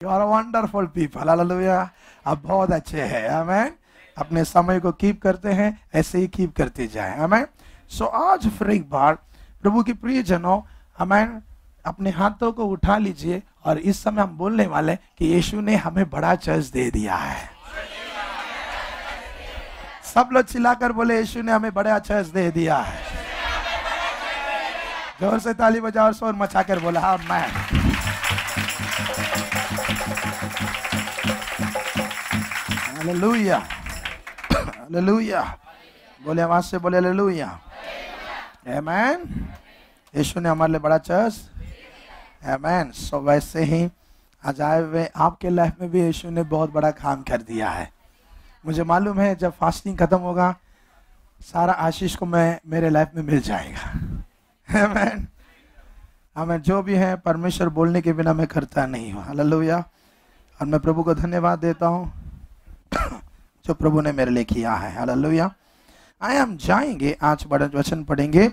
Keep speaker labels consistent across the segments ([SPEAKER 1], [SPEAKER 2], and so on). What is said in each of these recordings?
[SPEAKER 1] You are wonderful people, hallelujah. आप बहुत अच्छे हैं, आमेन। अपने समय को कीप करते हैं, ऐसे ही कीप करते जाएं, आमेन। सो आज फिर एक बार प्रभु के प्रिय जनों, आमेन, अपने हाथों को उठा लीजिए और इस समय हम बोलने वाले कि यीशु ने हमें बड़ा चर्च दे दिया है। सब लोग चिल्लाकर बोले, यीशु ने हमें बड़ा चर्च दे दिया है। जोर से ताली बजाओ और शोर मचाकर बोला, हाँ मैं। Hallelujah, hallelujah. बोले आवाज से, बोले हालेलुया, आमेन। यीशु ने हमारे लिए बड़ा चर्च, आमेन। सो वैसे ही आज आए हुए आपके लाइफ में भी यीशु ने बहुत बड़ा काम कर दिया है। मुझे मालूम है जब फास्टिंग खत्म होगा सारा आशीष को मैं मेरे लाइफ में मिल जाएगा, आमेन। हमें जो भी है परमेश्वर बोलने के बिना मैं करता नहीं हूँ, हालेलुया। और मैं प्रभु को धन्यवाद देता हूँ जो प्रभु ने मेरे लिए किया है, हालेलुया। आए हम जाएंगे आज बड़ा वचन पढ़ेंगे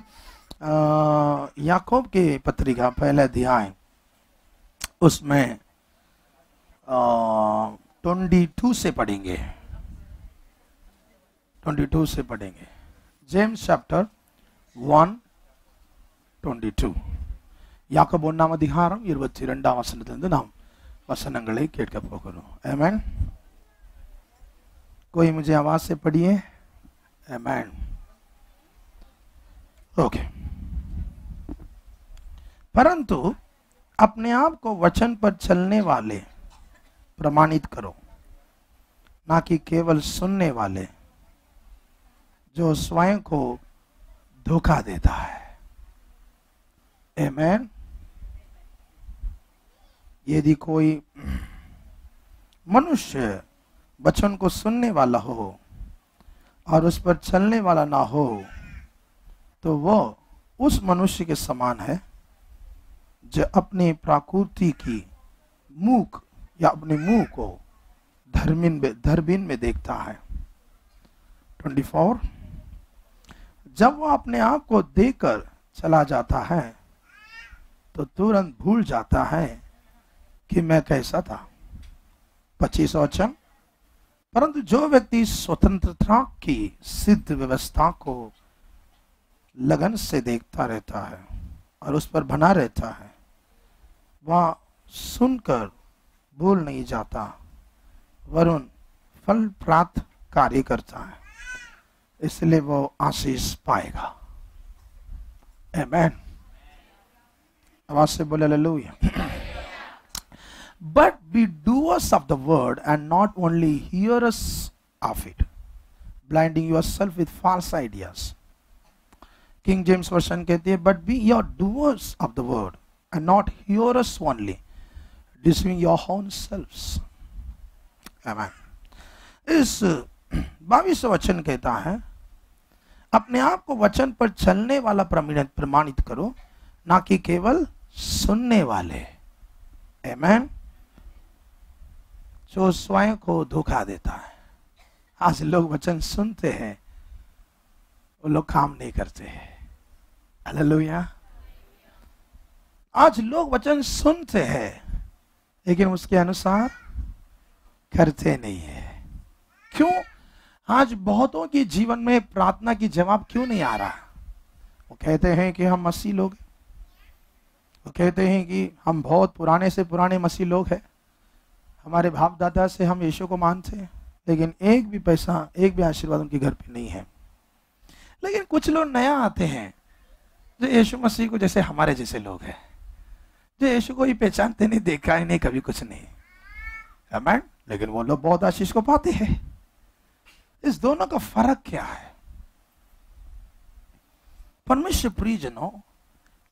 [SPEAKER 1] याकूब की पत्रिका पहला अध्याय, उसमें 22 से पढ़ेंगे, 22 से पढ़ेंगे। James chapter 1:22. யாக்கோபு 1ஆம் அதிகாரம் 22ஆம் வசனத்திலிருந்து நாம் வசனங்களை கேட்க போகிறோம், आमेन। कोई मुझे आवाज से पढ़िए, आमेन। ओके। परंतु अपने आप को वचन पर चलने वाले प्रमाणित करो, ना कि केवल सुनने वाले जो स्वयं को धोखा देता है, आमेन। यदि कोई मनुष्य वचन को सुनने वाला हो और उस पर चलने वाला ना हो तो वो उस मनुष्य के समान है जो अपनी प्रकृति की मुख या अपने मुंह को धरबीन में देखता है। 24. जब वो अपने आप को देखकर चला जाता है तो तुरंत भूल जाता है कि मैं कैसा था। 25 वचन। परंतु जो व्यक्ति स्वतंत्रता की सिद्ध व्यवस्था को लगन से देखता रहता है और उस पर बना रहता है, वह सुनकर भूल नहीं जाता वरुण फल प्राप्त कार्य करता है, इसलिए वो आशीष पाएगा, आमेन। आवाज से बोले hallelujah. But be doers of the word and not only hearers of it, blinding yourself with false ideas. King James Version कहती है, but be your doers of the word and not hearers only, deceiving your own selves, आमेन। इस 22 वचन कहता है, अपने आप को वचन पर चलने वाला प्रमाणित करो, ना कि केवल सुनने वाले, आमेन, जो स्वयं को धोखा देता है। आज लोग वचन सुनते हैं, वो लोग काम नहीं करते हैं, हालेलुया। आज लोग वचन सुनते हैं लेकिन उसके अनुसार करते नहीं है। क्यों? आज बहुतों के जीवन में प्रार्थना की जवाब क्यों नहीं आ रहा? वो कहते हैं कि हम मसीह लोग, वो कहते हैं कि हम बहुत पुराने से पुराने मसीह लोग हैं, हमारे बाप दादा से हम यीशु को मानते हैं, लेकिन एक भी पैसा, एक भी आशीर्वाद उनके घर पे नहीं है। लेकिन कुछ लोग नया आते हैं जो यीशु मसीह को जैसे हमारे जैसे लोग हैं, जो यीशु को ही पहचानते नहीं, देखा ही नहीं, कभी कुछ नहीं, आमेन, लेकिन वो लोग बहुत आशीष को पाते हैं। इस दोनों का फर्क क्या है? परमेश्वर प्रियजनों,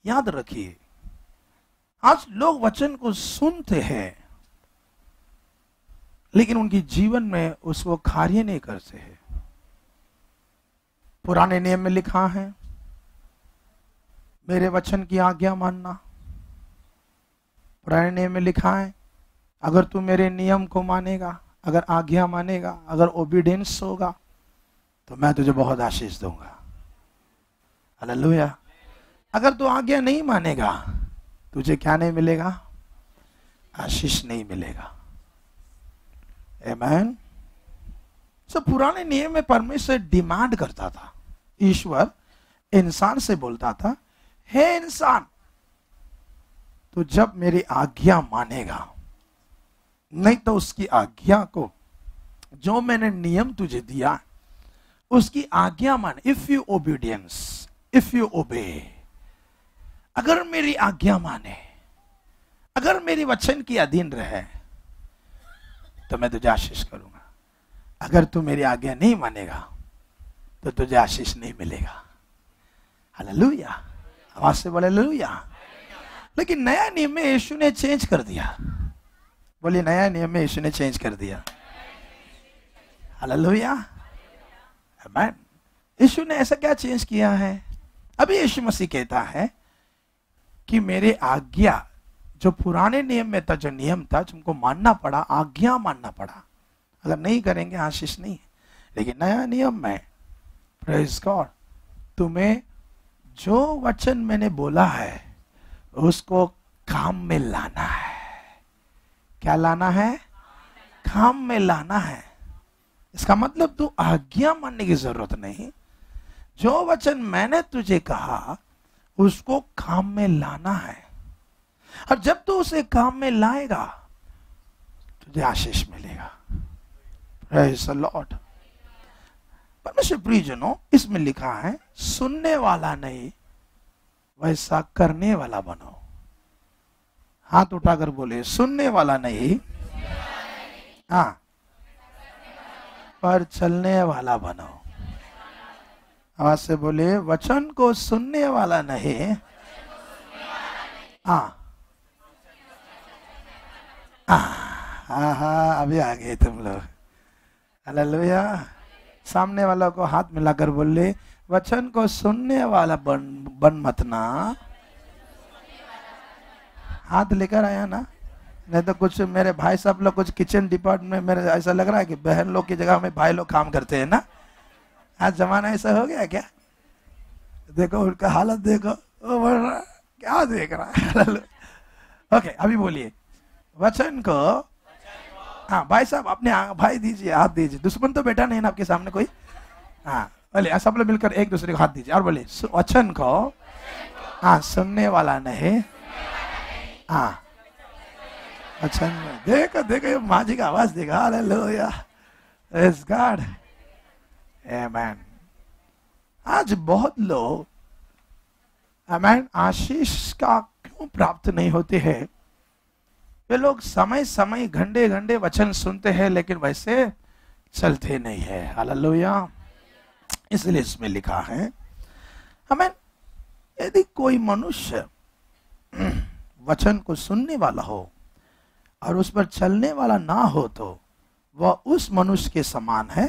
[SPEAKER 1] याद रखिए, आज लोग वचन को सुनते हैं लेकिन उनके जीवन में उसको कार्य नहीं करते हैं। पुराने नियम में लिखा है, मेरे वचन की आज्ञा मानना। पुराने नियम में लिखा है, अगर तू मेरे नियम को मानेगा, अगर आज्ञा मानेगा, अगर ओबीडियंस होगा तो मैं तुझे बहुत आशीष दूंगा, हालेलुया। अगर तू आज्ञा नहीं मानेगा तुझे क्या नहीं मिलेगा? आशीष नहीं मिलेगा। आमेन। सब पुराने नियम में परमेश्वर डिमांड करता था, ईश्वर इंसान से बोलता था, हे इंसान, तो जब मेरी आज्ञा मानेगा, नहीं तो उसकी आज्ञा को, जो मैंने नियम तुझे दिया उसकी आज्ञा मान। If you obedience, if you obey, अगर मेरी आज्ञा माने, अगर मेरी वचन की अधीन रहे, तो मैं तुझे आशीष करूंगा। अगर तू मेरी आज्ञा नहीं मानेगा तो तुझे आशीष नहीं मिलेगा। हालेलुया, आवाज से बोले हालेलुया। लेकिन नया नियम में यीशु ने चेंज कर दिया। बोलिए, नया नियम में यीशु ने चेंज कर दिया। हालेलुया, आमेन। यीशु ने ऐसा क्या चेंज किया है? अभी यीशु मसीह कहता है कि मेरे आज्ञा, जो पुराने नियम में था, जो नियम था, तुमको मानना पड़ा, आज्ञा मानना पड़ा। अगर नहीं करेंगे आशीष नहीं। लेकिन नया नियम में, प्रेज गॉड, तुम्हें जो वचन मैंने बोला है उसको काम में लाना है। क्या लाना है? काम में लाना है। इसका मतलब तू आज्ञा मानने की जरूरत नहीं, जो वचन मैंने तुझे कहा उसको काम में लाना है। और जब तू उसे काम में लाएगा तुझे आशीष मिलेगा। Praise the Lord. परमेश्वर प्रियजनों, इसमें लिखा है, सुनने वाला नहीं वैसा करने वाला बनो। हाथ उठाकर बोले, सुनने वाला नहीं, हाँ, पर चलने वाला बनो। आवाज से बोले, वचन को सुनने वाला नहीं, हाँ हाँ, अभी आ गए तुम लोग। हालेलुया। सामने वाला को हाथ मिलाकर बोले, वचन को सुनने वाला बन मत ना। हाथ लेकर आया ना, नहीं तो कुछ मेरे भाई साहब लोग, कुछ किचन डिपार्टमेंट में मेरे ऐसा लग रहा है कि बहन लोग की जगह में भाई लोग काम करते हैं ना। आज जमाना ऐसा हो गया क्या? देखो उनका हालत देखो, वो बोल रहा क्या देख रहा है। ओके, अभी बोलिए, वचन को, हाँ भाई साहब अपने भाई दीजिए, हाथ दीजिए। दुश्मन तो बैठा नहीं ना आपके सामने कोई? हाँ बोले, सब लोग मिलकर एक दूसरे को हाथ दीजिए और बोले, वचन को, हाँ, सुनने वाला नहीं, हाँ, वचन में। देखो देखो माँ जी का आवाज देखा। हालेलुया, प्रेज़ गॉड, आमेन। आज बहुत लोग, आमेन, आशीष का क्यों प्राप्त नहीं होते हैं? वे लोग समय समय घंटे घंटे वचन सुनते हैं लेकिन वैसे चलते नहीं है। हालेलुया। इसलिए इसमें लिखा है, आमेन, यदि कोई मनुष्य वचन को सुनने वाला हो और उस पर चलने वाला ना हो तो वह उस मनुष्य के समान है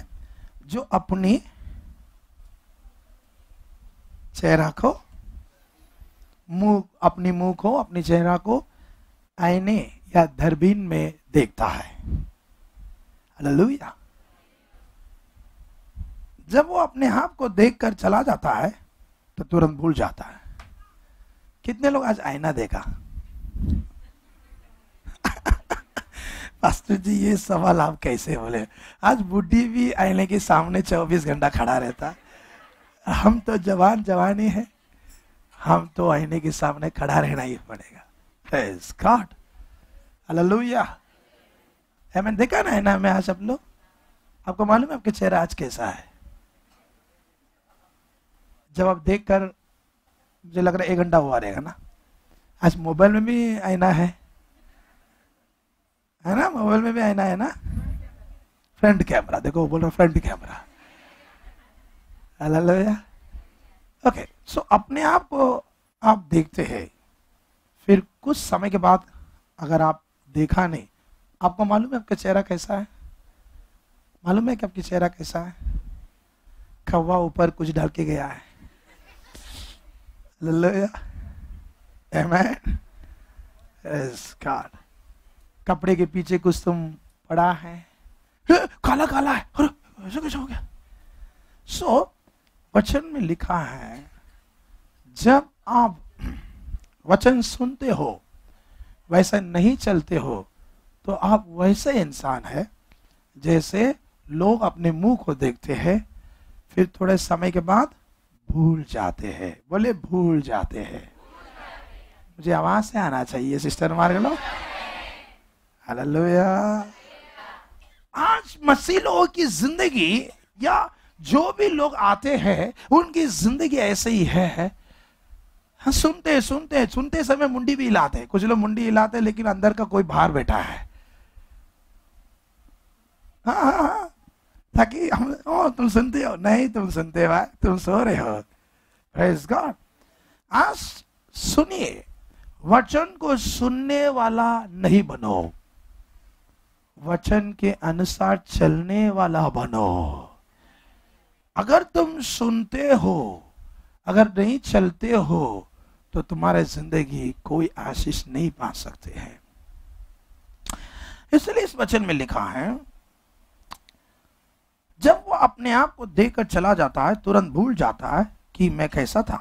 [SPEAKER 1] जो अपनी चेहरा को, अपनी मुंह को, अपनी चेहरा को आईने या दूरबीन में देखता है। हालेलुया। जब वो अपने आप को देखकर चला जाता है तो तुरंत भूल जाता है। कितने लोग आज आईना देखा? पास्टर जी ये सवाल आप कैसे बोले? आज बुढ़ी भी आईने के सामने 24 घंटा खड़ा रहता। हम तो जवान ही है, हम तो आईने के सामने खड़ा रहना ही पड़ेगा। प्रेज़ गॉड, हालेलुया, आमेन। देखा ना आईना में आज आप लोग? आपको मालूम है आपका चेहरा आज कैसा है? जब आप देखकर मुझे लग रहा है 1 घंटा हुआ रहेगा ना। आज मोबाइल में भी आईना है ना? मोबाइल में भी आईना है ना? फ्रंट कैमरा, देखो बोल रहा फ्रंट कैमरा। हालेलुया। ओके, सो अपने आप को आप देखते हैं, फिर कुछ समय के बाद अगर आप देखा नहीं, आपको मालूम है आपका चेहरा कैसा है? मालूम है कि आपकी चेहरा कैसा है? कौवा ऊपर कुछ डाल के गया है। हालेलुया, आमेन, प्रेज़ गॉड। कपड़े के पीछे कुछ तुम पड़ा है, काला काला है, ऐसा कैसा हो गया? सो वचन में लिखा है, जब आप वचन सुनते हो वैसा नहीं चलते हो तो आप वैसे इंसान है जैसे लोग अपने मुंह को देखते हैं, फिर थोड़े समय के बाद भूल जाते हैं। बोले भूल जाते हैं। मुझे आवाज से आना चाहिए सिस्टर मार लो। हालेलुया। आज मसीह लोगों की जिंदगी या जो भी लोग आते हैं उनकी जिंदगी ऐसे ही है। हाँ, सुनते समय मुंडी भी हिलाते हैं। कुछ लोग मुंडी हिलाते हैं लेकिन अंदर का कोई बाहर बैठा है। हाँ, ताकि हम तुम सुनते हो? नहीं तुम सुनते हो, तुम सो रहे हो। Praise God. आज सुनिए, वचन को सुनने वाला नहीं बनो, वचन के अनुसार चलने वाला बनो। अगर तुम सुनते हो, अगर नहीं चलते हो तो तुम्हारे जिंदगी कोई आशीष नहीं पा सकते हैं। इसलिए इस वचन में लिखा है, जब वो अपने आप को देखकर चला जाता है तुरंत भूल जाता है कि मैं कैसा था।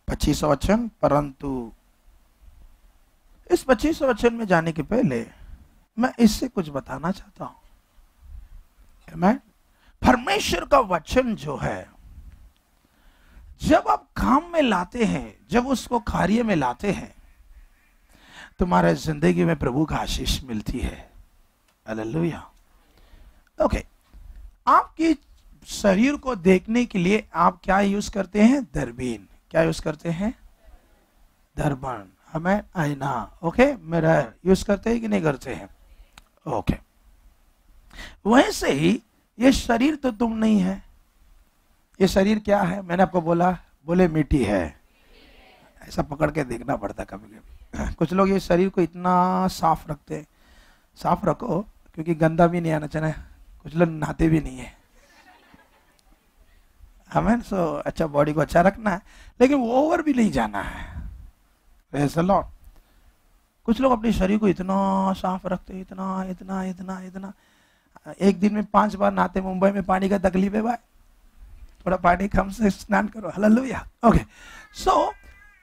[SPEAKER 1] 25 वचन। परंतु इस 25 वचन में जाने के पहले मैं इससे कुछ बताना चाहता हूं। मैं परमेश्वर का वचन जो है, जब आप काम में लाते हैं, जब उसको कार्य में लाते हैं, तुम्हारे जिंदगी में प्रभु का आशीष मिलती है। हालेलुया। ओके, आपके शरीर को देखने के लिए आप क्या यूज करते हैं? दूरबीन। क्या यूज करते हैं? दर्पण। हमें आईना, ओके, मिरर यूज करते हैं कि नहीं करते हैं? ओके। वैसे ही ये शरीर तो तुम नहीं है। ये शरीर क्या है? मैंने आपको बोला, बोले मिट्टी है। ऐसा पकड़ के देखना पड़ता कभी कभी। कुछ लोग ये शरीर को इतना साफ रखते हैं। साफ रखो, क्योंकि गंदा भी नहीं आना चाहिए। कुछ लोग नहाते भी नहीं है। हमें सो अच्छा बॉडी को अच्छा रखना है, लेकिन वो ओवर भी नहीं जाना है। Praise the Lord. कुछ लोग अपने शरीर को इतना साफ रखते हैं, इतना इतना इतना इतना। एक दिन में 5 बार नहाते। मुंबई में पानी का तकलीफ है भाई, थोड़ा पानी कम से स्नान करो। हालेलुया। ओके। सो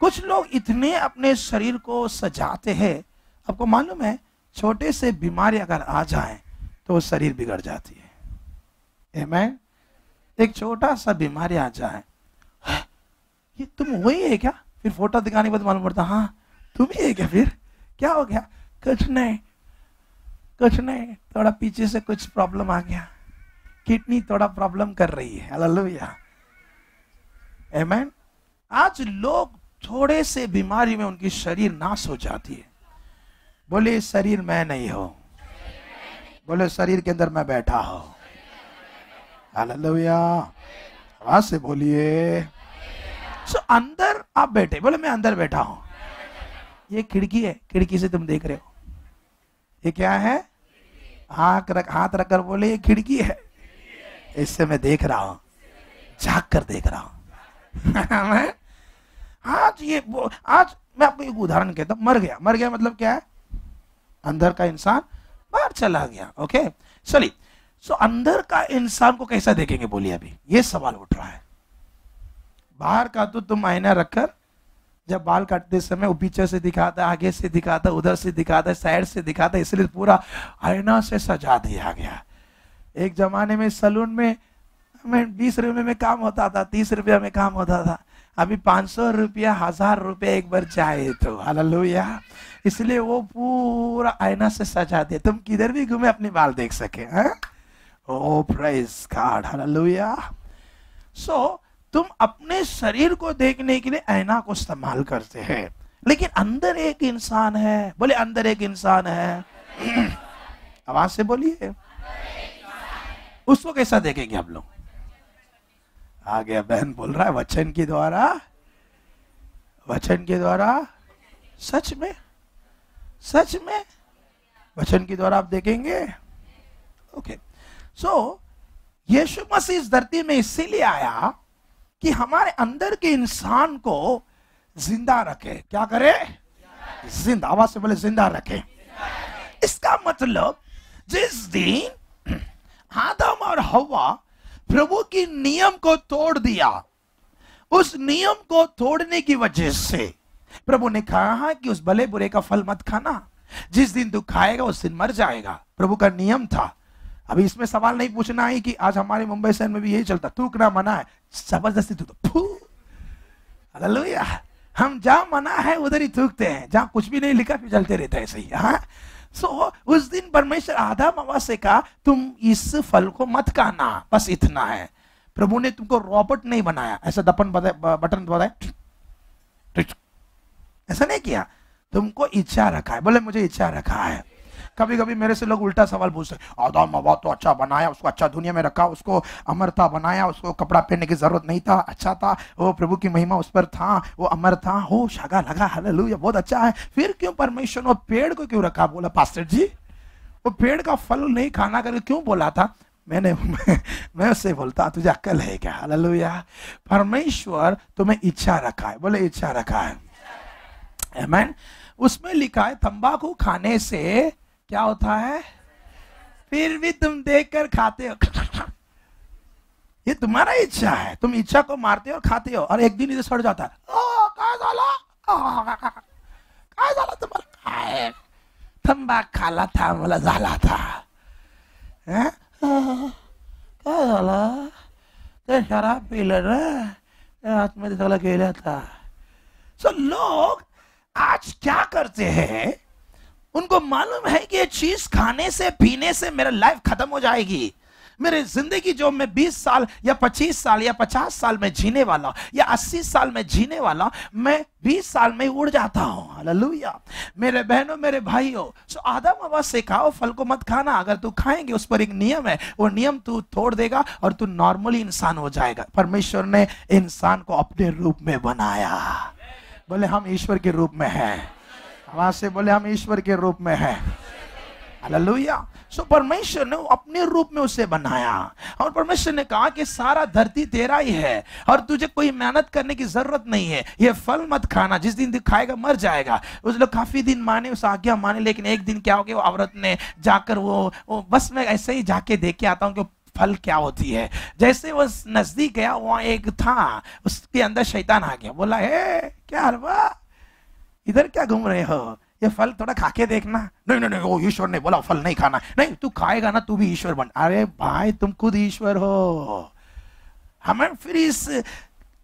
[SPEAKER 1] कुछ लोग इतने अपने शरीर को सजाते हैं। आपको मालूम है, छोटे से बीमारी अगर आ जाए तो शरीर बिगड़ जाती है। आमीन। एक छोटा सा बीमारी आ जाए, ये तुम वही है क्या? फिर फोटो दिखाने के बाद मालूम पड़ता, हाँ तुम ही है क्या? फिर क्या हो गया? कुछ नहीं, कुछ नहीं, थोड़ा पीछे से कुछ प्रॉब्लम आ गया, किडनी थोड़ा प्रॉब्लम कर रही है। हालेलुया। आमीन। आज लोग थोड़े से बीमारी में उनकी शरीर नाश हो जाती है। बोले शरीर मैं नहीं हूं, बोले शरीर के अंदर मैं बैठा हूं। हालेलुया। आवाज से बोलिए। सो अंदर आप बैठे, बोले मैं अंदर बैठा हूं। ये खिड़की है, खिड़की से तुम देख रहे हो। ये क्या है? हाथ रख कर बोले ये खिड़की है, इससे मैं देख रहा हूं, झांक कर देख रहा हूं। आज मैं आपको एक उदाहरण कहता हूं। मर गया मतलब क्या है? अंदर का इंसान बाहर चला गया। ओके, चलिए। सो अंदर का इंसान को कैसा देखेंगे? बोलिए, अभी ये सवाल उठ रहा है। बाहर का तो तुम आईना रखकर, जब बाल काटते समय वो पीछे से दिखाता, आगे से दिखाता, उधर से दिखाता, साइड से दिखाता, इसलिए पूरा आईना से सजा दिया गया। एक जमाने में सलून में 20 रुपए में काम होता था, 30 रुपया में काम होता था। अभी 500 रुपया, 1000 रुपया एक बार चाहे तो। हालेलुया। इसलिए वो पूरा आईना से सजा दिया, तुम किधर भी घूमे अपने बाल देख सके। ओ प्रेज गॉड। हालेलुया। सो तुम अपने शरीर को देखने के लिए आईना को इस्तेमाल करते हैं, लेकिन अंदर एक इंसान है। बोले अंदर एक इंसान है। आवाज से बोलिए। उसको कैसा देखेंगे आप लोग? आ गया, बहन बोल रहा है वचन के द्वारा, वचन के द्वारा। सच में, सच में वचन के द्वारा आप देखेंगे। ओके। सो यीशु मसीह इस धरती में इसीलिए आया कि हमारे अंदर के इंसान को जिंदा रखे। क्या करे? जिंदा। आवाज से बोले जिंदा रखे। इसका मतलब जिस दिन आदम और हव्वा प्रभु की नियम को तोड़ दिया, उस नियम को तोड़ने की वजह से प्रभु ने कहा कि उस भले बुरे का फल मत खाना, जिस दिन तू खाएगा उस दिन मर जाएगा। प्रभु का नियम था। अभी इसमें सवाल नहीं पूछना है कि आज हमारे मुंबई शहर में भी यही चलता, थूकना मना है, जबरदस्ती थूक दो, हालेलुया। हम जहां मना है उधर ही थूकते हैं, जहां कुछ भी नहीं लिखा फिर चलते रहते हैं, सही। हाँ, सो उस दिन परमेश्वर आदम हवा से कहा तुम इस फल को मत खाना, बस इतना है। प्रभु ने तुमको रॉबोट नहीं बनाया, ऐसा बटन दबाया, ऐसा नहीं किया। तुमको इच्छा रखा है। बोले मुझे इच्छा रखा है। कभी कभी मेरे से लोग उल्टा सवाल पूछते हैं, आदम हवा तो अच्छा बनाया, उसको अच्छा दुनिया में रखा, उसको अमरता बनाया, उसको कपड़ा पहनने की जरूरत नहीं था, अच्छा था, वो प्रभु की महिमा उस पर था, वो अमर था, हो शागा लगा, हालेलुया, बहुत अच्छा है, फिर क्यों परमेश्वर ने पेड़ को क्यों रखा? बोला पास्टर जी वो पेड़ का फल नहीं खाना करके क्यों बोला था? मैं उससे बोलता तुझे अक्ल है क्या? हालेलुया। परमेश्वर तुम्हें इच्छा रखा है। बोले इच्छा रखा है, आमीन। उसमें लिखा है तंबाकू खाने से क्या होता है? फिर भी तुम देखकर खाते हो। ये तुम्हारा इच्छा है, तुम इच्छा को मारते हो और खाते हो, और एक दिन इधर सड़ जाता है। काय झाला तुम्हाला? काय तंबाकू खाला था, मला झाला था। काय झालं? ते शराब पिलं ना, आतमध्ये सगळं गेला था। सो लोग आज क्या करते हैं? उनको मालूम है कि ये चीज खाने से पीने से मेरा लाइफ खत्म हो जाएगी। मेरे जिंदगी जो मैं 20 साल या 25 साल या 50 साल में जीने वाला या 80 साल में जीने वाला, मैं 20 साल में उड़ जाता हूं। हालेलुया। मेरे बहनों, मेरे भाइयों, सो आदम हवा से कहा फल को मत खाना। अगर तू खाएंगे, उस पर एक नियम है, वो नियम तू तोड़ देगा और तू नॉर्मली इंसान हो जाएगा। परमेश्वर ने इंसान को अपने रूप में बनाया। बोले हम ईश्वर के रूप में हैं। आवाज से बोले हम ईश्वर के रूप में हैं। हालेलुया। सो परमेश्वर ने अपने रूप में उसे बनाया, और परमेश्वर ने कहा कि सारा धरती तेरा ही है और तुझे कोई मेहनत करने की जरूरत नहीं है। ये फल मत खाना, जिस दिन खाएगा मर जाएगा। उस लोग काफी दिन माने, उस आज्ञा माने, लेकिन एक दिन क्या हो गया, वो औरत ने जाकर वो बस मैं ऐसे ही जाके देख के आता हूँ कि फल क्या होती है। जैसे वो नजदीक गया, वहां एक था, उसके अंदर शैतान आ गया। बोला हे क्या हलवा, इधर क्या घूम रहे हो, ये फल थोड़ा खा के देखना। नहीं नहीं नहीं, वो ईश्वर ने बोला फल नहीं खाना। नहीं, तू खाएगा ना तू भी ईश्वर बन। अरे भाई तुम खुद ईश्वर हो। हमें फिर इस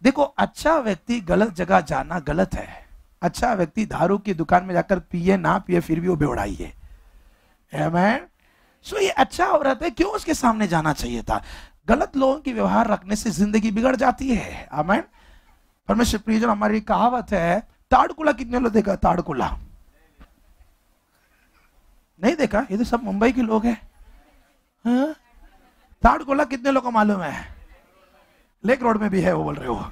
[SPEAKER 1] देखो, अच्छा व्यक्ति गलत जगह जाना गलत है। अच्छा व्यक्ति दारू की दुकान में जाकर पिए ना पिए फिर भी वो बेवड़ाई है। आमीन। सो ये अच्छा औरत है, क्यों उसके सामने जाना चाहिए था? गलत लोगों की व्यवहार रखने से जिंदगी बिगड़ जाती है। आमीन। परमेश्वर प्रियजन, हमारी कहावत है, ताड़कुला कितने लोग देखा? ताड़कुला नहीं देखा? ये तो सब मुंबई के लोग हैं। हाँ? ताड़कुला कितने लोग को मालूम है? लेक रोड में भी है, वो बोल रहे हो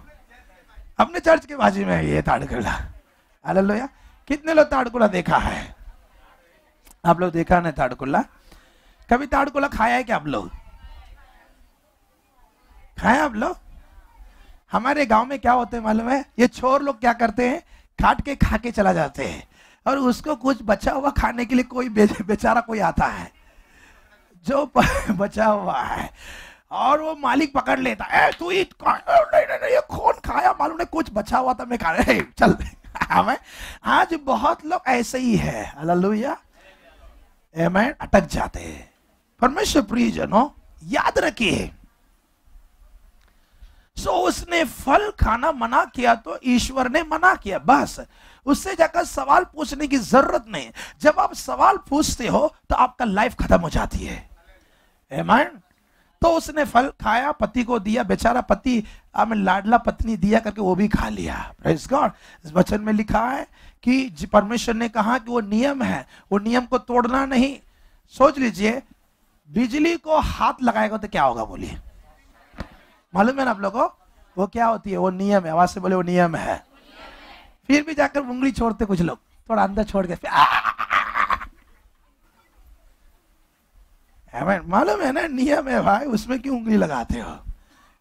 [SPEAKER 1] अपने चर्च के बाजू में है ये ताड़कुला। हालेलुया। कितने लोग ताड़कुला देखा है? आप लोग देखा ना ताड़कुला? कभी ताड़कुला खाया है क्या आप लोग? खाया आप लोग? हमारे गांव में क्या होते हैं मालूम है? ये छोर लोग क्या करते हैं, काट के खा के चला जाते हैं, और उसको कुछ बचा हुआ खाने के लिए कोई बेचारा कोई आता है जो बचा हुआ है, और वो मालिक पकड़ लेता है, तू ही नहीं, ये कौन खाया मालूम नहीं, कुछ बचा हुआ था मैं खा रहा, चल। हमें आज बहुत लोग ऐसे ही है। हालेलुया। आमीन। अटक जाते हैं। परमेश्वर प्रियजनों, याद रखिए, सो उसने फल खाना मना किया तो ईश्वर ने मना किया, बस। उससे जाकर सवाल पूछने की जरूरत नहीं। जब आप सवाल पूछते हो तो आपका लाइफ खत्म हो जाती है। आमीन। तो उसने फल खाया, पति को दिया, बेचारा पति लाडला पत्नी दिया करके वो भी खा लिया। Praise God. इस वचन में लिखा है कि परमेश्वर ने कहा कि वो नियम है, वो नियम को तोड़ना नहीं। सोच लीजिए, बिजली को हाथ लगाएगा तो क्या होगा? बोलिए, मालूम है ना आप लोगों को? वो क्या होती है? वो नियम है। आवाज से बोले वो नियम है। फिर भी जाकर उंगली छोड़ते कुछ लोग, थोड़ा अंदर छोड़ के फिर मालूम है ना, नियम है भाई, उसमें क्यों उंगली लगाते हो?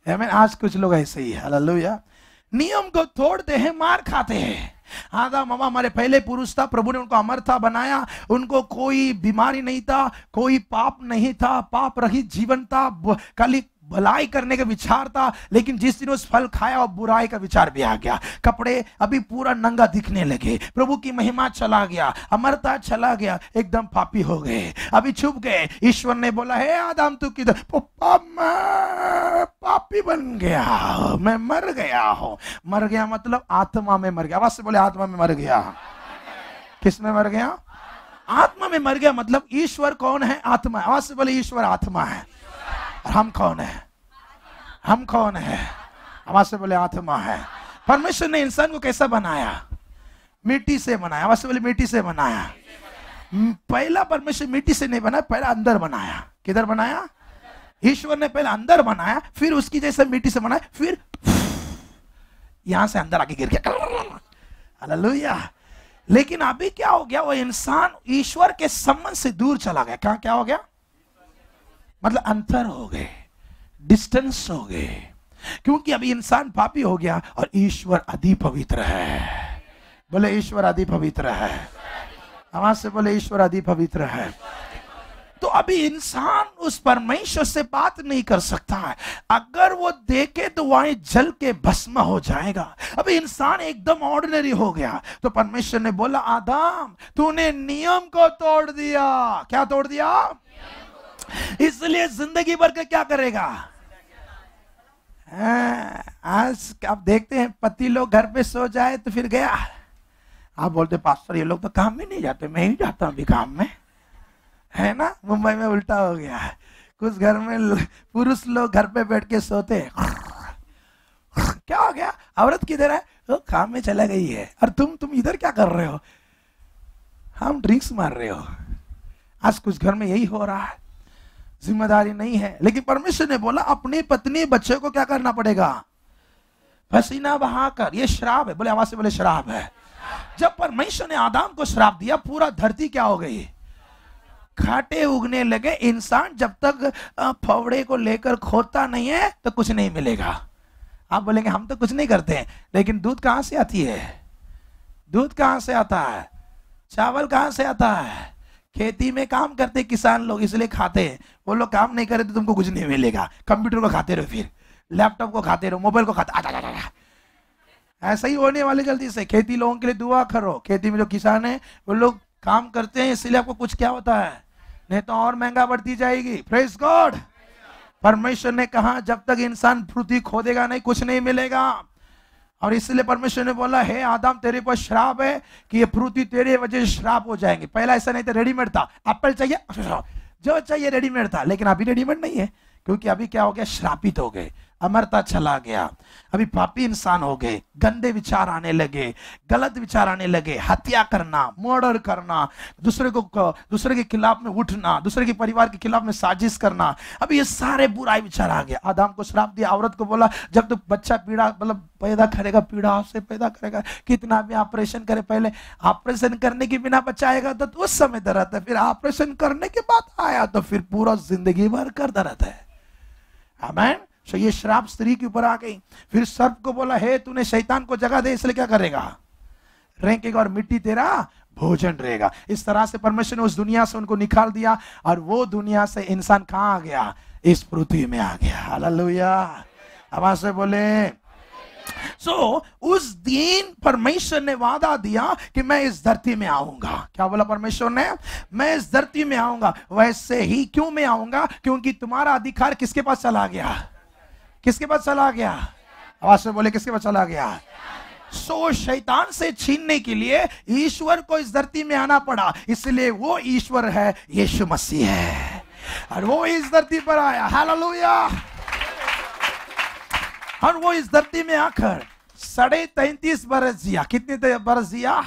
[SPEAKER 1] आमीन। आज कुछ लोग ऐसे ही है। हालेलुया। नियम को तोड़ते हैं, मार खाते हैं। आदम हवा हमारे पहले पुरुष था, प्रभु ने उनको अमरता बनाया, उनको कोई बीमारी नहीं था, कोई पाप नहीं था, पाप रहित जीवन था, खाली भलाई करने का विचार था, लेकिन जिस दिन उस फल खाया और बुराई का विचार भी आ गया। कपड़े अभी पूरा नंगा दिखने लगे, प्रभु की महिमा चला गया, अमरता चला गया, एकदम पापी हो गए, अभी छुप गए। ईश्वर ने बोला, हे आदम तू किधर? मैं पापी बन गया, मैं मर गया हूं। मर गया मतलब आत्मा में मर गया। आवाज से बोले, आत्मा में मर गया। किस में मर गया? आत्मा में मर गया। मतलब ईश्वर कौन है? आत्मा। आवाज से बोले, ईश्वर आत्मा है। और हम कौन है? हम कौन है? आवाज से बोले, आत्मा है। परमेश्वर ने इंसान को कैसा बनाया? मिट्टी से बनाया। आवाज से बोले, मिट्टी से बनाया। पहला परमेश्वर मिट्टी से नहीं बनाया, पहला अंदर बनाया। किधर बनाया? ईश्वर ने पहले अंदर बनाया, फिर उसकी जैसे मिट्टी से बनाया, फिर यहां से अंदर आके गिर गया। हालेलुया। लेकिन अभी क्या हो गया? वो इंसान ईश्वर के संबंध से दूर चला गया। कहां क्या हो गया? मतलब अंतर हो गए, डिस्टेंस हो गए, क्योंकि अभी इंसान पापी हो गया और ईश्वर अति पवित्र है। बोले, ईश्वर अति पवित्र है। आवाज से बोले, ईश्वर अति पवित्र है। तो अभी इंसान उस परमेश्वर से बात नहीं कर सकता है। अगर वो देखे तो वहीं जल के भस्म हो जाएगा। अभी इंसान एकदम ऑर्डिनरी हो गया। तो परमेश्वर ने बोला, आदम तूने नियम को तोड़ दिया। क्या तोड़ दिया? इसलिए जिंदगी भर के क्या करेगा? आज आप देखते हैं पति लोग घर पे सो जाए तो फिर गया। आप बोलते, पास्टर ये लोग तो काम में नहीं जाते, मैं ही जाता हूं अभी काम में, है ना। मुंबई में उल्टा हो गया है। कुछ घर में पुरुष लोग घर पे बैठ के सोते हैं। क्या हो गया? औरत किधर है? वो काम में चला गई है। और तुम इधर क्या कर रहे हो? हम ड्रिंक्स मार रहे हो। आज कुछ घर में यही हो रहा है। जिम्मेदारी नहीं है। लेकिन परमेश्वर ने बोला, अपनी पत्नी बच्चे को क्या करना पड़ेगा? पसीना बहाकर। ये श्राप है। बोले, आवाज से बोले, श्राप है। जब परमेश्वर ने आदम को श्राप दिया, पूरा धरती क्या हो गई? खाटे उगने लगे। इंसान जब तक फावड़े को लेकर खोदता नहीं है तो कुछ नहीं मिलेगा। आप बोलेंगे हम तो कुछ नहीं करते हैं, लेकिन दूध कहां से आती है? दूध कहां से आता है? चावल कहां से आता है? खेती में काम करते किसान लोग, इसलिए खाते हैं। वो लोग काम नहीं करे तो तुमको कुछ नहीं मिलेगा। कंप्यूटर को खाते रहो, फिर लैपटॉप को खाते रहो, मोबाइल को खाते। ऐसा ही होने वाली जल्दी से। खेती लोगों के लिए दुआ करो। खेती में जो किसान है वो लोग काम करते हैं, इसलिए आपको कुछ क्या होता है, नहीं तो और महंगा बढ़ती जाएगी। Praise God. परमेश्वर ने कहा जब तक इंसान पृथ्वी खोदेगा नहीं, कुछ नहीं मिलेगा। और इसलिए परमेश्वर ने बोला, हे आदम तेरे पर श्राप है कि ये पृथ्वी तेरे वजह से श्राप हो जाएंगे। पहला ऐसा नहीं था, रेडीमेड था। एप्पल चाहिए, जो चाहिए रेडीमेड था। लेकिन अभी रेडीमेड नहीं है, क्योंकि अभी क्या हो गया? श्रापित हो गए, अमरता चला गया। अभी पापी इंसान हो गए, गंदे विचार आने लगे, गलत विचार आने लगे, हत्या करना, मर्डर करना, दूसरे के खिलाफ में उठना, दूसरे के परिवार के खिलाफ में साजिश करना। अभी ये सारे बुराई विचार आ गया। आदम को श्राप दिया। औरत को बोला, जब तू बच्चा पीड़ा मतलब पैदा करेगा, पीड़ा से पैदा करेगा, कितना भी ऑपरेशन करे, पहले ऑपरेशन करने के बिना बच्चा आएगा तो उस समय दर्द है, फिर ऑपरेशन करने के बाद आया तो फिर पूरा जिंदगी भर कर दर्द है। आमीन। तो ये श्राप स्त्री के ऊपर आ गई। फिर सर्प को बोला, हे तूने शैतान को जगह दे, इसलिए क्या करेगा? रेंकेगा और मिट्टी तेरा भोजन रहेगा। इस तरह से परमेश्वर ने उस दुनिया से उनको निकाल दिया, और वो दुनिया से इंसान कहां आ गया? इस पृथ्वी में आ गया। हालेलुया। आवाज से बोले। उस दिन परमेश्वर ने वादा दिया कि मैं इस धरती में आऊंगा। क्या बोला परमेश्वर ने? मैं इस धरती में आऊंगा। वैसे ही क्यों मैं आऊंगा? क्योंकि तुम्हारा अधिकार किसके पास चला गया? किसके पास चला गया? आवाज से बोले, किसके पास चला गया? शैतान से छीनने के लिए ईश्वर को इस धरती में आना पड़ा। इसलिए वो ईश्वर है, यीशु मसीह है, और वो इस धरती पर आया। हालेलुया। और वो इस धरती में आकर 33.5 बरस जिया। कितने बरस जिया?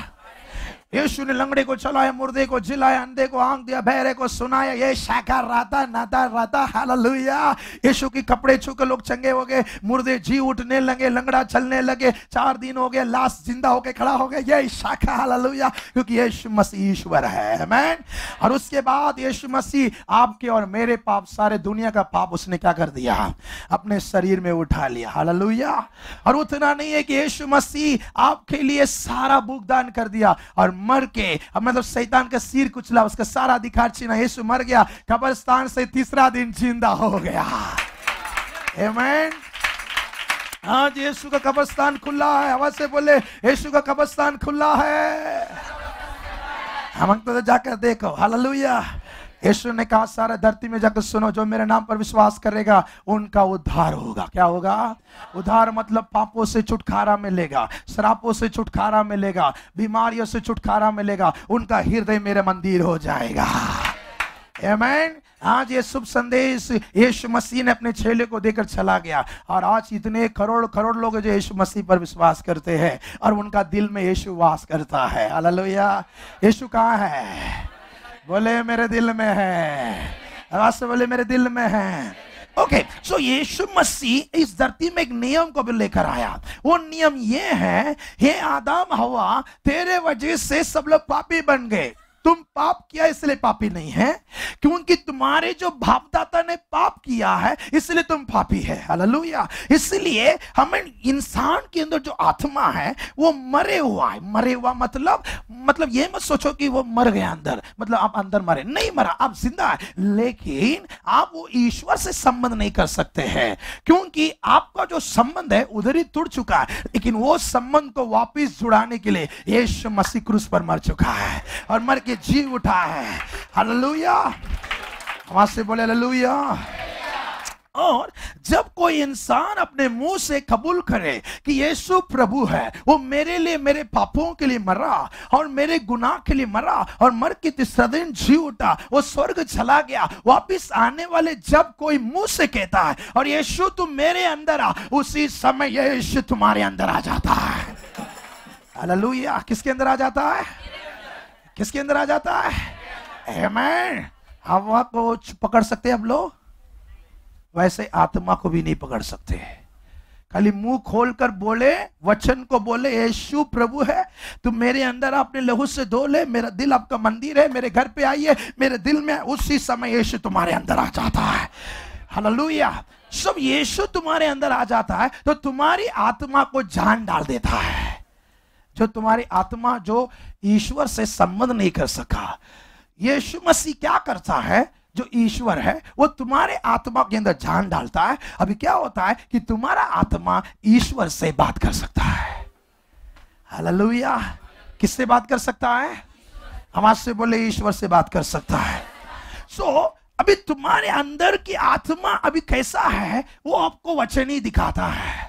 [SPEAKER 1] यीशु ने लंगड़े को चलाया, मुर्दे को जिलाया, अंधे को आंख दिया, बहरे को सुनाया। ये शाखा राता नाता राता। हालेलुया। यीशु के कपड़े छू के लोग चंगे हो गए, मुर्दे जी उठने लगे, लंगड़ा चलने लगे, 4 दिन हो गए, लाश जिंदा होके खड़ा हो गया। ये शाखा। हालेलुया। क्योंकि यीशु मसीह ईश्वर है। आमीन। और उसके बाद यीशु मसीह आपके और मेरे पाप, सारे दुनिया का पाप उसने क्या कर दिया? अपने शरीर में उठा लिया। हालेलुया। और उतना नहीं है कि यीशु मसीह आपके लिए सारा भुगतान कर दिया और मर के, मतलब शैतान का सिर कुचला, उसका सारा अधिकार छीना। यीशु मर गया, कब्रिस्तान से तीसरा दिन जिंदा हो गया। आमीन। आज यीशु का कब्रिस्तान खुला है। आवाज से बोले यीशु का कब्रिस्तान खुला है। हम तो जाकर देखो। हालेलुया। यीशु ने कहा सारे धरती में जाकर सुनो, जो मेरे नाम पर विश्वास करेगा उनका उद्धार होगा। क्या होगा? उद्धार मतलब पापों से छुटकारा मिलेगा, श्रापों से छुटकारा मिलेगा, बीमारियों से छुटकारा मिलेगा, उनका हृदय मेरे मंदिर हो जाएगा। आमीन। आज ये शुभ संदेश यीशु मसीह ने अपने चेले को देकर चला गया, और आज इतने करोड़ करोड़ लोग जो यीशु मसीह पर विश्वास करते हैं और उनका दिल में यीशु वास करता है। हालेलुया। यीशु कहाँ है? बोले मेरे दिल में है। आवाज से बोले मेरे दिल में है। ओके, सो यीशु मसीह इस धरती में एक नियम को भी लेकर आया। वो नियम ये है, हे आदम हवा, तेरे वजह से सब लोग पापी बन गए। तुम पाप किया इसलिए पापी नहीं है, क्योंकि तुम्हारे जो बाप दादा ने पाप किया है इसलिए तुम पापी है। हालेलुया। इसलिए हमें इंसान के अंदर जो आत्मा है वो मरे हुआ है। मरे हुआ मतलब ये मत सोचो कि वो मर गया अंदर, मतलब आप अंदर मरे नहीं, मरा, आप जिंदा है, लेकिन आप वो ईश्वर से संबंध नहीं कर सकते हैं, क्योंकि आपका जो संबंध है उधर ही टूट चुका है। लेकिन वो संबंध को वापस जुड़ाने के लिए यीशु मसीह क्रूस पर मर चुका है और मर के जी उठा है। हालेलुया। आवाज से बोले हालेलुया। और जब कोई इंसान अपने मुंह से कबूल करे कि यीशु प्रभु है, वो मेरे लिए, मेरे पापों के लिए मरा और मेरे गुनाह के लिए मरा और मर के तीसरा दिन जी उठा, वो स्वर्ग चला गया, वापिस आने वाले जब कोई मुंह से कहता है और यीशु तुम मेरे अंदर आ, उसी समय यीशु तुम्हारे अंदर आ जाता है। हालेलुया। किसके अंदर आ जाता है? किसके अंदर आ जाता है? आमीन। हवा को पकड़ सकते अब लोग, वैसे आत्मा को भी नहीं पकड़ सकते। खाली मुंह खोलकर बोले, वचन को बोले, यीशु प्रभु है, तुम मेरे अंदर अपने लहू से धो ले, मेरा दिल आपका मंदिर है, मेरे घर पे आइए, मेरे दिल में, उसी समय यीशु तुम्हारे अंदर आ जाता है। हालेलुया। सब यीशु तुम्हारे अंदर आ जाता है तो तुम्हारी आत्मा को जान डाल देता है। जो तुम्हारी आत्मा जो ईश्वर से संबंध नहीं कर सका, यीशु मसीह क्या करता है? जो ईश्वर है वो तुम्हारे आत्मा के अंदर जान डालता है। अभी क्या होता है कि तुम्हारा आत्मा ईश्वर से बात कर सकता है। हालेलुया। किससे बात कर सकता है? आवाज से बोले ईश्वर से बात कर सकता है। अभी तुम्हारे अंदर की आत्मा अभी कैसा है वो आपको वचन ही दिखाता है।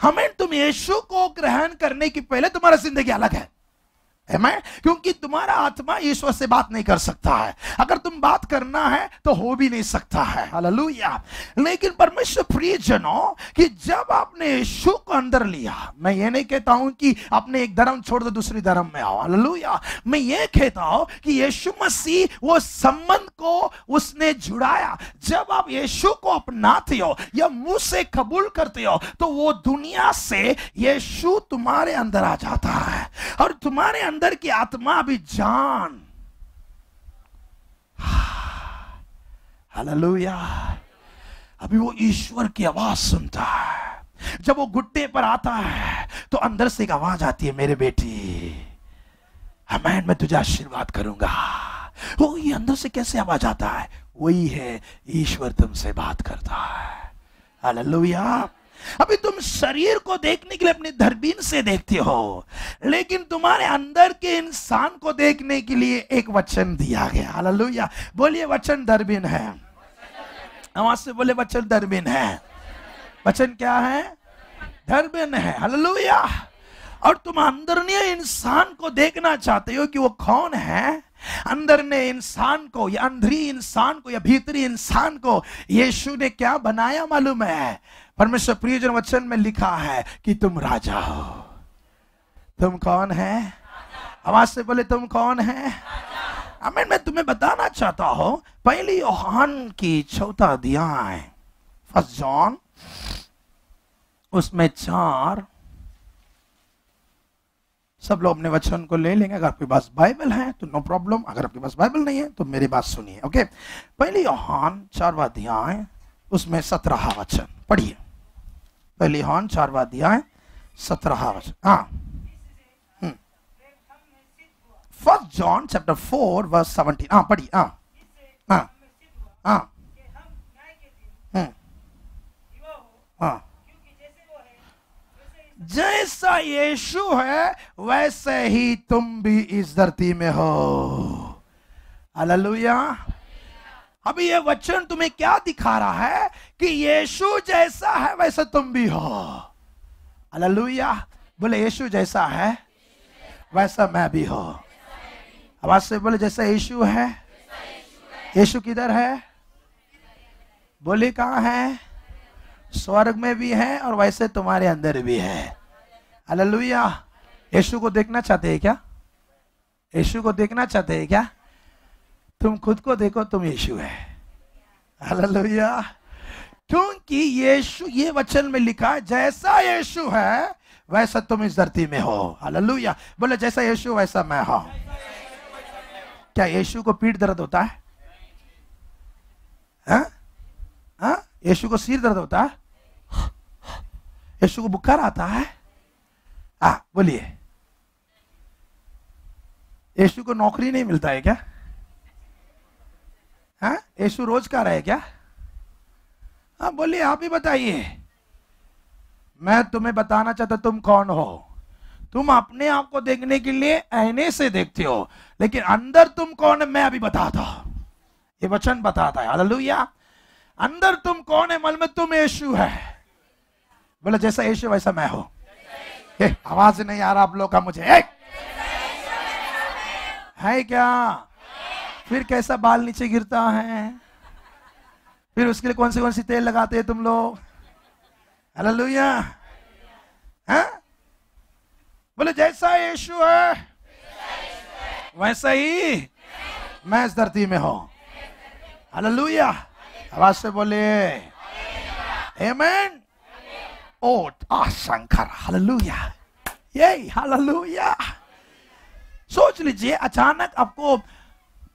[SPEAKER 1] हमें तुम यीशु को ग्रहण करने की पहले तुम्हारा जिंदगी अलग है, क्योंकि तुम्हारा आत्मा ईश्वर से बात नहीं कर सकता है। अगर तुम बात करना है तो हो भी नहीं सकता है। हालेलुया। लेकिन परमेश्वर प्रियजनों कि जब आपने यीशु को अंदर लिया, मैं ये नहीं कहता हूं कि आपने एक धर्म छोड़ दो दूसरी धर्म में आओ। हालेलुया। मैं ये कहता हूं कि यीशु मसीह वो संबंध को उसने जुड़ाया। जब आप यीशु को अपनाते हो या मुंह से कबूल करते हो तो वो दुनिया से यीशु तुम्हारे अंदर आ जाता है और तुम्हारे अंदर की आत्मा भी जान। हालेलुया। अभी वो ईश्वर की आवाज सुनता है। जब वो घुटने पर आता है तो अंदर से एक आवाज आती है, मेरे बेटी आमीन, मैं तुझे आशीर्वाद करूंगा। वो ये अंदर से कैसे आवाज आता है? वही है ईश्वर तुमसे बात करता है। हालेलुया। अभी तुम शरीर को देखने के लिए अपनी दूरबीन से देखते हो, लेकिन तुम्हारे अंदर के इंसान को देखने के लिए एक वचन दिया गया। हालेलुया। बोलिए वचन दूरबीन है। आवाज से बोले वचन दूरबीन है। वचन क्या है? दूरबीन है। हालेलुया। और तुम अंदरने इंसान को देखना चाहते हो कि वो कौन है। अंदर ने इंसान को या अंदरी इंसान को या भीतरी इंसान को यीशु ने क्या बनाया मालूम है? परमेश्वर प्रियजन वचन में लिखा है कि तुम राजा हो। तुम कौन है? आवाज से बोले तुम कौन है? आमीन। मैं तुम्हें बताना चाहता हूं, पहली यूहन्ना की 4 अध्याय, 1 जॉन, उसमें 4, सब लोग अपने वचन को ले लेंगे। अगर आपके पास बाइबल है तो नो प्रॉब्लम, अगर आपके पास बाइबल नहीं है तो मेरी बात सुनिए। ओके, पहली यूहन्ना 4 अध्याय उसमें 17 वचन पढ़िए। पहली यूहन्ना 4 अध्याय 17 वचन। हाँ, 1 John chapter 4 verse 17। हाँ पढ़िए। हाँ हाँ हाँ। जैसा यीशु है वैसे ही तुम भी इस धरती में हो। हालेलुया। अभी ये वचन तुम्हें क्या दिखा रहा है कि यीशु जैसा है वैसा तुम भी हो। हालेलुया। बोले यीशु जैसा है वैसा मैं भी हो। आवाज से बोले जैसा यीशु है। यीशु किधर है? बोले कहाँ है? स्वर्ग में भी है और वैसे तुम्हारे अंदर भी है। हालेलुया। यीशु को देखना चाहते हैं क्या? यीशु को देखना चाहते हैं क्या? तुम खुद को देखो, तुम यीशु है। हालेलुया। क्योंकि यीशु, ये वचन में लिखा है जैसा यीशु है वैसा तुम इस धरती में हो। हालेलुया। बोले जैसा यीशु वैसा मैं हूं। क्या यीशु को पीठ दर्द होता है? हाँ? यीशु को सिर दर्द होता है? यीशु को बुखार आता है? बोलिए। यीशु को नौकरी नहीं मिलता है क्या? यीशु रोजगार है क्या? बोलिए, आप ही बताइए। मैं तुम्हें बताना चाहता तुम कौन हो। तुम अपने आप को देखने के लिए आईने से देखते हो, लेकिन अंदर तुम कौन है मैं अभी बताता हूं। ये वचन बताता है। हालेलुया। अंदर तुम कौन है? मन में तुम यीशु है। बोले जैसा यीशु वैसा मैं हूं। आवाज नहीं आ रहा आप लोग का मुझे? है क्या? फिर कैसा बाल नीचे गिरता है? फिर उसके लिए कौन सी तेल लगाते हैं तुम लोग? हालेलुया। बोले जैसा यीशु है वैसा ही मैं इस धरती में हूं। हालेलुया। आवाज से बोले आमेन। शंकर। हालेलुया। यही। हालेलुया। सोच लीजिए अचानक आपको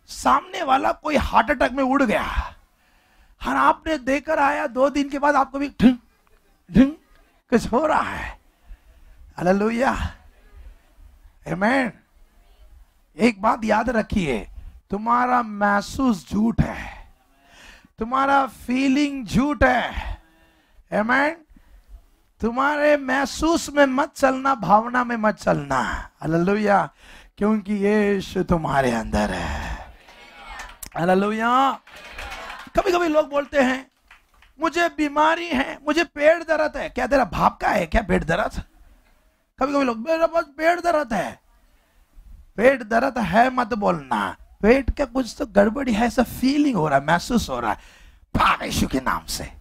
[SPEAKER 1] सामने वाला कोई हार्ट अटैक में उड़ गया, और आपने देकर आया 2 दिन के बाद आपको भी ढिंग ढिंग कुछ हो रहा है। हालेलुया। आमेन। एक बात याद रखिए, तुम्हारा महसूस झूठ है, तुम्हारा फीलिंग झूठ है। आमेन। तुम्हारे महसूस में मत चलना, भावना में मत चलना। हालेलुया। क्योंकि यीशु तुम्हारे अंदर है। हालेलुया। कभी कभी लोग बोलते हैं मुझे बीमारी है, मुझे पेट दर्द है। क्या तेरा भाप का है क्या पेट दर्द? कभी कभी लोग मेरा बस पेट दर्द है। पेट दर्द है मत बोलना, पेट का कुछ तो गड़बड़ी है, ऐसा फीलिंग हो रहा है, महसूस हो रहा है, भाग यीशु के नाम से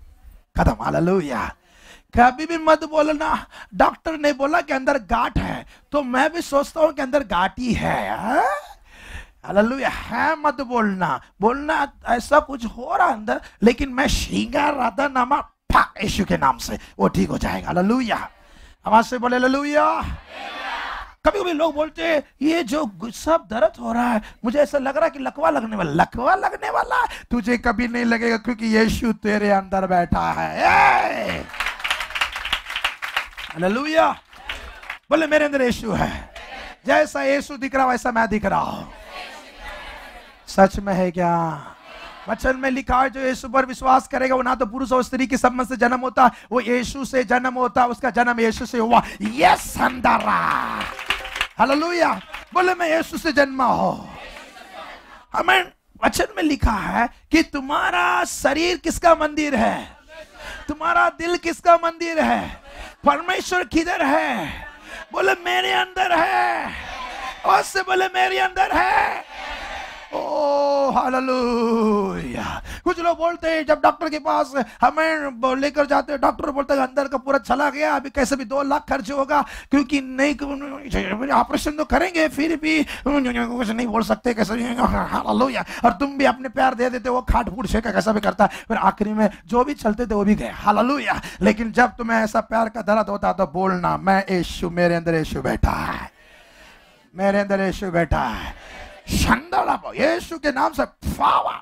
[SPEAKER 1] खत्म। हालेलुया। कभी भी मत बोलना डॉक्टर ने बोला कि अंदर गांठ है, तो मैं भी सोचता हूं कि अंदर गांठ ही है। हालेलुया। है मत बोलना। बोलना ऐसा कुछ हो रहा अंदर, लेकिन मैं श्रृंगार राधा नामा यीशु के नाम से वो ठीक हो जाएगा। हालेलुया। आवाज से बोले हालेलुया। कभी कभी लोग बोलते हैं ये जो सब दर्द हो रहा है, मुझे ऐसा लग रहा है कि लकवा लगने वाला। लकवा लगने वाला तुझे कभी नहीं लगेगा, क्योंकि यीशु तेरे अंदर बैठा है। हालेलुया। बोले मेरे अंदर यीशु है। जैसा यीशु दिख रहा वैसा मैं दिख रहा हूं। सच में है क्या? वचन में लिखा है जो यीशु पर विश्वास करेगा वो ना तो पुरुष और स्त्री के संबंध से जन्म होता, वो यीशु से जन्म होता, उसका जन्म यीशु से हुआ। यस अंदरा। हालेलुया। बोले मैं यीशु से जन्मा हूं। आमीन। वचन में लिखा है कि तुम्हारा शरीर किसका मंदिर है? तुम्हारा दिल किसका मंदिर है? परमेश्वर किधर है? बोले मेरे अंदर है। और से बोले मेरे अंदर है। ओ हालेलुया। कुछ लोग बोलते हैं जब डॉक्टर के पास हमें लेकर जाते हैं, डॉक्टर बोलता है अंदर का पूरा चला गया, अभी कैसे भी 2 लाख खर्च होगा, क्योंकि नहीं ऑपरेशन तो करेंगे, फिर भी कुछ नहीं बोल सकते कैसे। हालेलुया। और तुम भी अपने प्यार दे देते, वो खाट फूट छेका कैसा भी करता है, फिर आखिरी में जो भी चलते थे वो भी गए। हालेलुया। लेकिन जब तुम्हें ऐसा प्यार का दर्द होता तो बोलना मैं यीशु, मेरे अंदर यीशु बैठा है, मेरे अंदर यीशु बैठा है। शंदड़ा यीशु के नाम से फावा।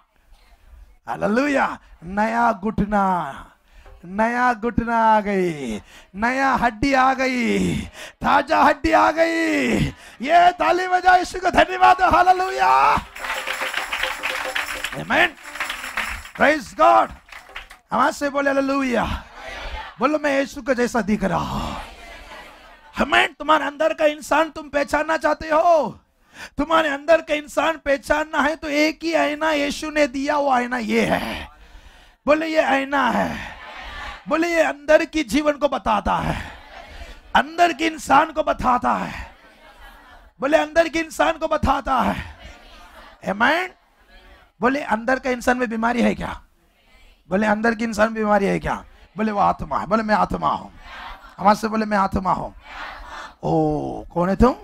[SPEAKER 1] हालेलुया। नया घुटना आ गई, नया हड्डी आ गई, ताजा हड्डी आ गई। ये ताली बजा यीशु को धन्यवाद। हालेलुया। आमीन। Praise God. आवाज से बोले हालेलुया। बोलो मैं यीशु के जैसा दिख रहा हूं। हमें तुम्हारे अंदर का इंसान तुम पहचानना चाहते हो? तुम्हारे अंदर का इंसान पहचानना है तो एक ही आईना यीशु ने दिया, वो आईना ये है। बोले ये आईना है। बोले ये अंदर की जीवन को बताता है, अंदर के इंसान को बताता है। बोले अंदर के इंसान को बताता है। आमीन। बोले अंदर का इंसान में बीमारी है क्या? बोले अंदर के इंसान में बीमारी है क्या? बोले वो आत्मा है। बोले मैं आत्मा हूं। हमारे से बोले मैं आत्मा हूं। ओ कौन है तुम?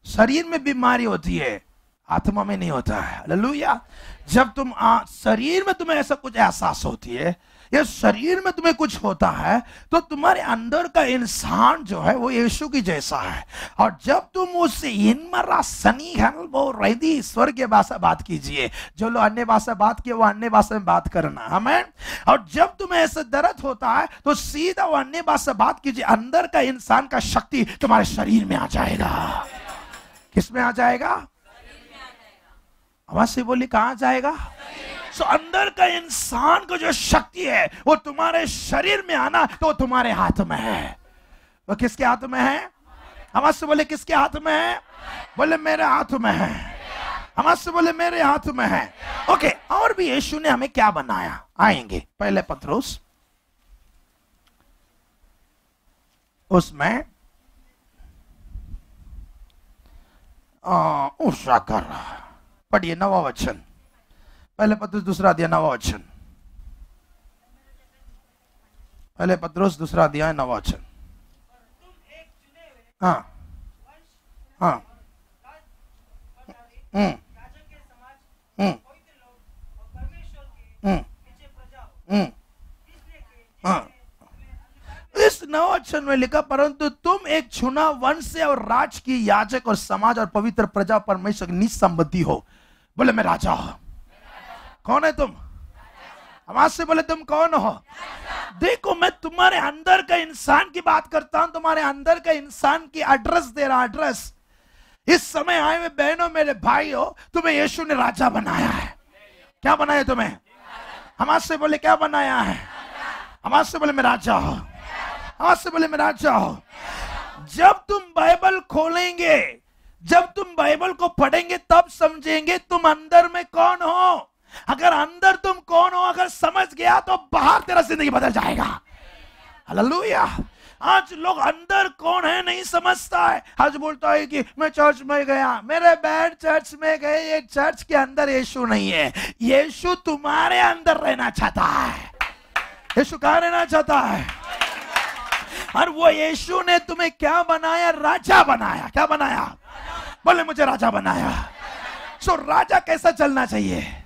[SPEAKER 1] शरीर में बीमारी होती है, आत्मा में नहीं होता है। हालेलुया। जब तुम शरीर में तुम्हें ऐसा कुछ एहसास होती है या शरीर में तुम्हें कुछ होता है तो तुम्हारे अंदर का इंसान जो है वो यीशु की जैसा है। और जब तुम उससे इनमरा सनी वो रही स्वर्गीय भाषा बात कीजिए। जो लोग अन्य भाषा बात किए वो अन्य भाषा में बात करना। आमीन। और जब तुम्हें ऐसा दर्द होता है तो सीधा वो अन्य भाषा बात कीजिए। अंदर का इंसान का शक्ति तुम्हारे शरीर में आ जाएगा। किस में आ जाएगा? आवाज से बोली कहां जाएगा? सो अंदर का इंसान को जो शक्ति है वो तुम्हारे शरीर में आना तो तुम्हारे हाथ में है। वो किसके हाथ में है? आवाज से बोले किसके हाथ में है? बोले मेरे हाथ में है। आवाज से बोले मेरे हाथ में है। ओके, और भी यीशु ने हमें क्या बनाया? आएंगे पहले पत्रुस उसमें उषा कर पढ़िए 9वां वचन। पहले पत्रुस दूसरा अध्याय 9वां वचन। पहले पत्रुस दूसरा अध्याय 9वां वचन। हाँ हाँ हाँ। इस 9 वचन में लिखा परंतु तुम एक चुना वंश से और राज की याजक और समाज और पवित्र प्रजा परमेश्वर की निसंबंधी हो। बोले मैं राजा हूं। कौन है तुम? आवाज से बोले तुम कौन हो? देखो मैं तुम्हारे अंदर का इंसान की बात करता हूं। तुम्हारे अंदर का इंसान की एड्रेस दे रहा। एड्रेस इस समय आए हुए बहनों मेरे भाइयों, तुम्हें यीशु ने राजा बनाया है। क्या बनाया तुम्हें? आवाज से बोले क्या बनाया है? आवाज से बोले मैं राजा हूं। आवाज से बोले मैं राजा हूं। जब तुम बाइबल खोलेंगे, जब तुम बाइबल को पढ़ेंगे तब समझेंगे तुम अंदर में कौन हो। अगर अंदर तुम कौन हो अगर समझ गया तो बाहर तेरा जिंदगी बदल जाएगा। हालेलुया। आज लोग अंदर कौन है नहीं समझता है। आज बोलता है कि मैं चर्च में गया, मेरे बहन चर्च में गए, ये चर्च के अंदर यीशु नहीं है। यीशु तुम्हारे अंदर रहना चाहता है। यीशु कहां रहना चाहता है? और वो यीशु ने तुम्हें क्या बनाया? राजा बनाया। क्या बनाया? बोले मुझे राजा बनाया। सो राजा कैसा चलना चाहिए?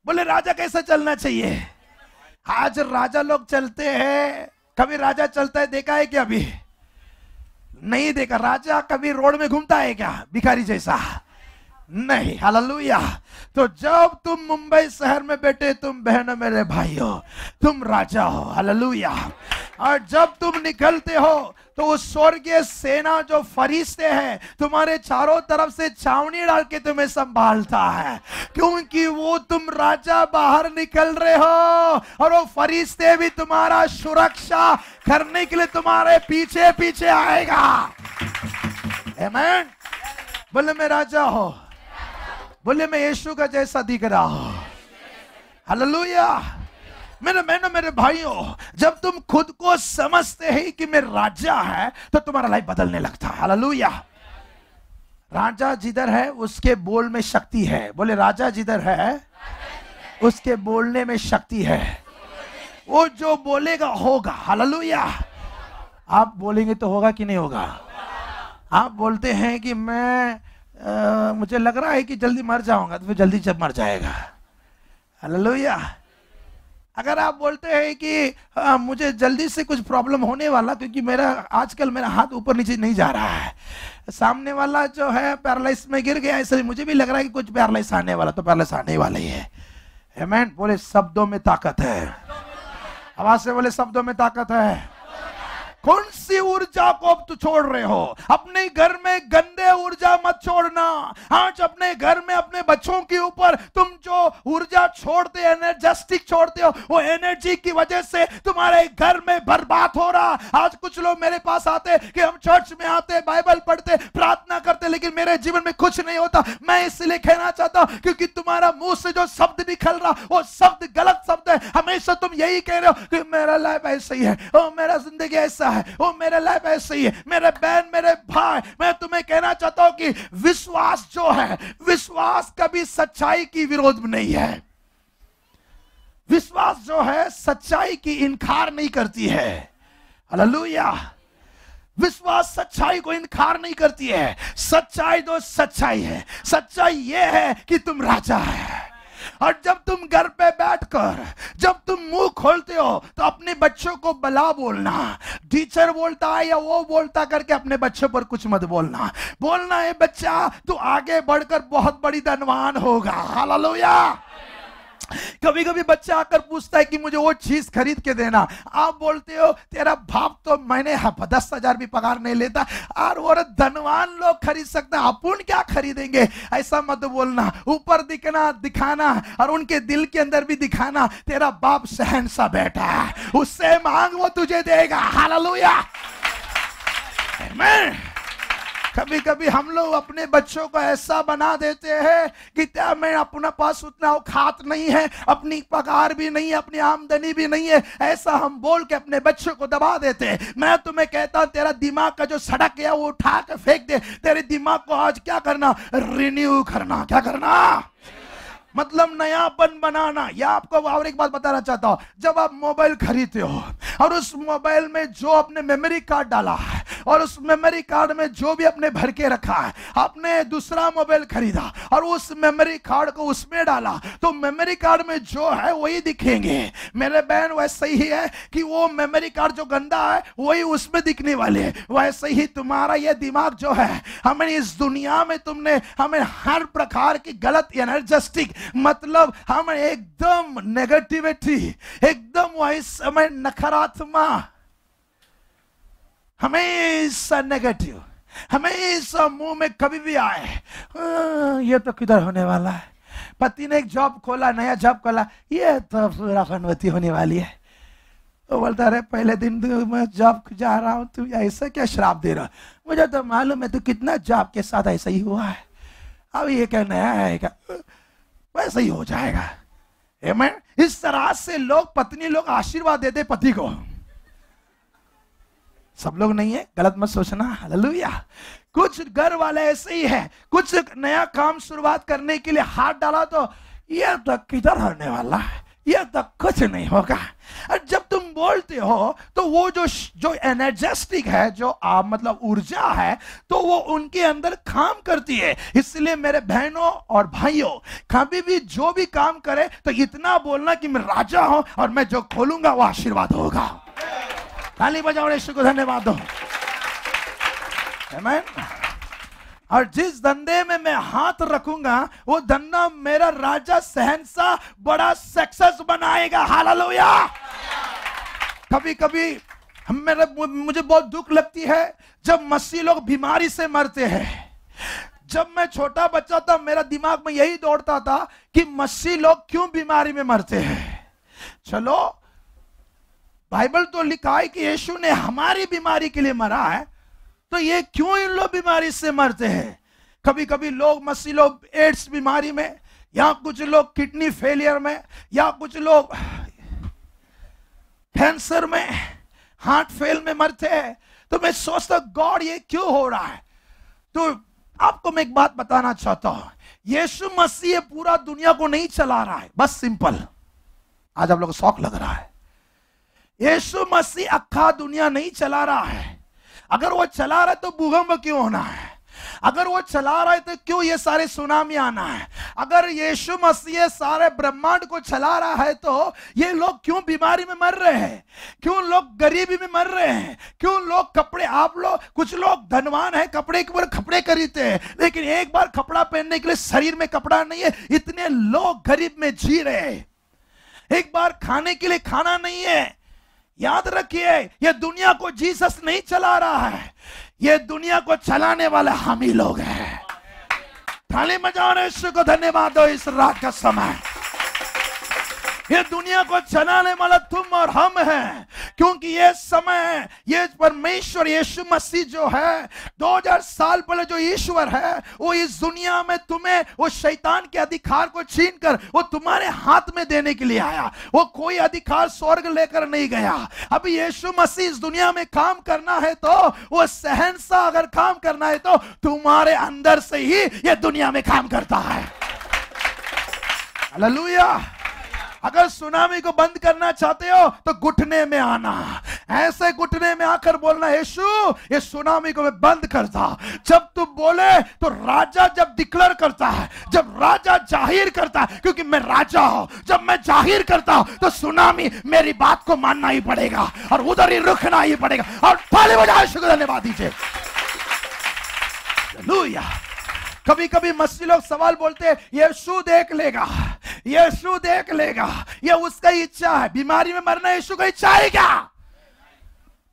[SPEAKER 1] बोले राजा कैसा चलना चाहिए? आज राजा लोग चलते हैं। कभी राजा चलता है देखा है क्या? अभी नहीं देखा। राजा कभी रोड में घूमता है क्या भिखारी जैसा? नहीं। हालेलुया। तो जब तुम मुंबई शहर में बैठे, तुम बहनों मेरे भाइयों, तुम राजा हो। हालेलुया। और जब तुम निकलते हो तो उस स्वर्गीय सेना जो फरिश्ते हैं तुम्हारे चारों तरफ से छावनी डाल के तुम्हें संभालता है, क्योंकि वो तुम राजा बाहर निकल रहे हो और वो फरिश्ते भी तुम्हारा सुरक्षा करने के लिए तुम्हारे पीछे पीछे आएगा। आमीन। बोले मैं राजा हो। बोले मैं यीशु का जैसा दिख रहा हूं। हालेलुया। मेरे बहनों मेरे भाइयों, जब तुम खुद को समझते हैं कि मैं राजा है तो तुम्हारा लाइफ बदलने लगता है। हालेलुया। राजा जिधर है उसके बोल में शक्ति है। बोले राजा जिधर है उसके बोलने में शक्ति है। वो जो बोलेगा होगा। हालेलुया। आप बोलेंगे तो होगा कि नहीं होगा? आप बोलते हैं कि मुझे लग रहा है कि जल्दी मर जाऊंगा, तो फिर जल्दी जब मर जाएगा। हालेलुया। अगर आप बोलते हैं कि मुझे जल्दी से कुछ प्रॉब्लम होने वाला, क्योंकि आजकल मेरा हाथ ऊपर नीचे नहीं जा रहा है, सामने वाला जो है पैरालाइज में गिर गया, ऐसे मुझे भी लग रहा है कि कुछ पैरालाइज आने वाला, तो पैरालाइज आने वाला ही है। आमीन। बोले शब्दों में ताकत है। आवाज से बोले शब्दों में ताकत है। कौन सी ऊर्जा को अब तू छोड़ रहे हो? अपने घर में गंदे ऊर्जा मत छोड़ना। आज अपने घर में अपने बच्चों के ऊपर तुम जो ऊर्जा छोड़ते, एनर्जेटिक छोड़ते हो, वो एनर्जी की वजह से तुम्हारे घर में बर्बाद हो रहा। आज कुछ लोग मेरे पास आते कि हम चर्च में आते, बाइबल पढ़ते, प्रार्थना करते, लेकिन मेरे जीवन में कुछ नहीं होता। मैं इसलिए कहना चाहता हूं क्योंकि तुम्हारा मुंह से जो शब्द निकल रहा वो शब्द गलत शब्द है। हमेशा तुम यही कह रहे हो कि मेरा लाइफ ऐसा ही है, ओ मेरा जिंदगी ऐसा है, ओ मेरा लाइफ ऐसा ही है। मेरे बहन, मेरे भाई, मैं तुम्हें कहना चाहता हूं कि विश्वास जो है, विश्वास कभी सच्चाई की विरोध में नहीं है। विश्वास जो है सच्चाई की इनकार नहीं करती है। हालेलुया। विश्वास सच्चाई को इनकार नहीं करती है। सच्चाई तो सच्चाई है। सच्चाई यह है कि तुम राजा है। और जब तुम घर पे बैठकर जब तुम मुंह खोलते हो तो अपने बच्चों को भला बोलना। टीचर बोलता है या वो बोलता करके अपने बच्चों पर कुछ मत बोलना। बोलना है बच्चा तू आगे बढ़कर बहुत बड़ी धनवान होगा। हालेलुया। कभी कभी बच्चा आकर पूछता है कि मुझे वो चीज खरीद के देना। आप बोलते हो तेरा बाप तो महीने 10,000 भी पगार नहीं लेता और वो धनवान लोग खरीद सकते हैं, अपन क्या खरीदेंगे। ऐसा मत बोलना। ऊपर दिखाना और उनके दिल के अंदर भी दिखाना तेरा बाप शहंशाह बैठा है, उससे मांग वो तुझे देगा। हालेलुया। आमीन। कभी कभी हम लोग अपने बच्चों को ऐसा बना देते हैं कि क्या मैं अपना पास उतना औकात नहीं है, अपनी पगार भी नहीं है, अपनी आमदनी भी नहीं है, ऐसा हम बोल के अपने बच्चों को दबा देते हैं। मैं तुम्हें कहता हूं तेरा दिमाग का जो सड़क है वो उठा के फेंक दे। तेरे दिमाग को आज क्या करना? रिन्यू करना। क्या करना? मतलब नयापन बनाना। या आपको और एक बात बताना चाहता हूं, जब आप मोबाइल खरीदते हो और उस मोबाइल में जो आपने मेमोरी कार्ड डाला है और उस मेमोरी कार्ड में जो भी आपने भर के रखा है, आपने दूसरा मोबाइल खरीदा और उस मेमोरी कार्ड को उसमें डाला तो मेमोरी कार्ड में जो है वही दिखेंगे। मेरे बहन वैसे ही है कि वो मेमोरी कार्ड जो गंदा है वही उसमें दिखने वाले है। वैसे ही तुम्हारा ये दिमाग जो है, हमें इस दुनिया में तुमने हमें हर प्रकार की गलत एनर्जेटिक, मतलब हम एकदम नेगेटिविटी, एकदम वही समय नकारात्मक, हमेशा नेगेटिव, हमेशा मुंह में कभी भी आए ये तो किधर होने वाला है। पति ने एक जॉब खोला, नया जॉब खोला, ये तो पूरा फनवती होने वाली है। तो बोलता रहे पहले दिन तो मैं जॉब जा रहा हूं, तू ऐसा क्या श्राप दे रहा? मुझे तो मालूम है तू कितना जॉब के साथ ऐसा ही हुआ है, अब ये क्या नया है क्या? वैसे ही हो जाएगा। आमीन। इस तरह से लोग, पत्नी लोग आशीर्वाद देते पति को। सब लोग नहीं है, गलत मत सोचना। हालेलुया। कुछ घर वाले ऐसे ही है, कुछ नया काम शुरुआत करने के लिए हाथ डाला तो ये तो किधर होने वाला है, ये तो कुछ नहीं होगा। और जब तुम बोलते हो तो वो जो एनर्जेटिक है, जो मतलब ऊर्जा है, तो वो उनके अंदर काम करती है। इसलिए मेरे बहनों और भाइयों, कभी भी जो भी काम करे तो इतना बोलना कि मैं राजा हूं और मैं जो खोलूंगा वो आशीर्वाद होगा। ताली बजाओ, यीशु को धन्यवाद दो। आमीन। और जिस धंधे में मैं हाथ रखूंगा वो धंधा मेरा राजा शहंशाह बड़ा सक्सेस बनाएगा। हालेलुया। कभी कभी मुझे बहुत दुख लगती है जब मसीह लोग बीमारी से मरते हैं। जब मैं छोटा बच्चा था मेरा दिमाग में यही दौड़ता था कि मसीह लोग क्यों बीमारी में मरते हैं। चलो, बाइबल तो लिखा है कि यीशु ने हमारी बीमारी के लिए मरा है, तो ये क्यों इन लोग बीमारी से मरते हैं? कभी कभी लोग, मसीह लोग एड्स बीमारी में, या कुछ लोग किडनी फेलियर में, या कुछ लोग कैंसर में, हार्ट फेल में मरते हैं। तो मैं सोचता गॉड ये क्यों हो रहा है? तो आपको मैं एक बात बताना चाहता हूं, यीशु मसीह पूरा दुनिया को नहीं चला रहा है, बस सिंपल। आज आप लोगों को शौक लग रहा है, यीशु मसीह अक्खा दुनिया नहीं चला रहा है। अगर वो चला रहा है तो भूकंप क्यों होना है? अगर वो चला रहा है तो क्यों ये सारे सुनामी आना है? अगर यीशु मसीह सारे ब्रह्मांड को चला रहा है तो ये लोग क्यों बीमारी में मर रहे हैं? क्यों लोग गरीबी में मर रहे हैं? क्यों लोग कपड़े, आप लोग, कुछ लोग धनवान है, कपड़े के ऊपर कपड़े खरीदते हैं, लेकिन एक बार कपड़ा पहनने के लिए शरीर में कपड़ा नहीं है। इतने लोग गरीब में जी रहे हैं, एक बार खाने के लिए खाना नहीं है। याद रखिए, ये दुनिया को जीसस नहीं चला रहा है, ये दुनिया को चलाने वाले हम ही लोग हैं। ताली बजाओ और यीशु को धन्यवाद दो इस रात का समय। ये दुनिया को चलाने वाला तुम और हम हैं, क्योंकि ये समय, ये परमेश्वर यीशु मसीह जो है, 2000 साल पहले जो ईश्वर है, वो इस दुनिया में तुम्हें वो शैतान के अधिकार को छीनकर वो तुम्हारे हाथ में देने के लिए आया। वो कोई अधिकार स्वर्ग लेकर नहीं गया। अभी यीशु मसीह इस दुनिया में काम करना है तो वो शहंशाह अगर काम करना है तो तुम्हारे अंदर से ही ये दुनिया में काम करता है। हालेलुया। अगर सुनामी को बंद करना चाहते हो तो घुटने में आना, ऐसे घुटने में आकर बोलना, यीशु ये सुनामी को मैं बंद करता। जब तू बोले तो राजा जब डिक्लेयर करता है, जब राजा जाहिर करता है, क्योंकि मैं राजा हूं, जब मैं जाहिर करता हूं तो सुनामी मेरी बात को मानना ही पड़ेगा और उधर ही रुकना ही पड़ेगा। और ताली बजाओ, यीशु को धन्यवाद दीजिए। हालेलुया। कभी कभी मसीह लोग सवाल बोलते हैं, यीशु देख लेगा, यीशु देख लेगा, ये उसका इच्छा है। बीमारी में मरना यीशु का इच्छा है क्या?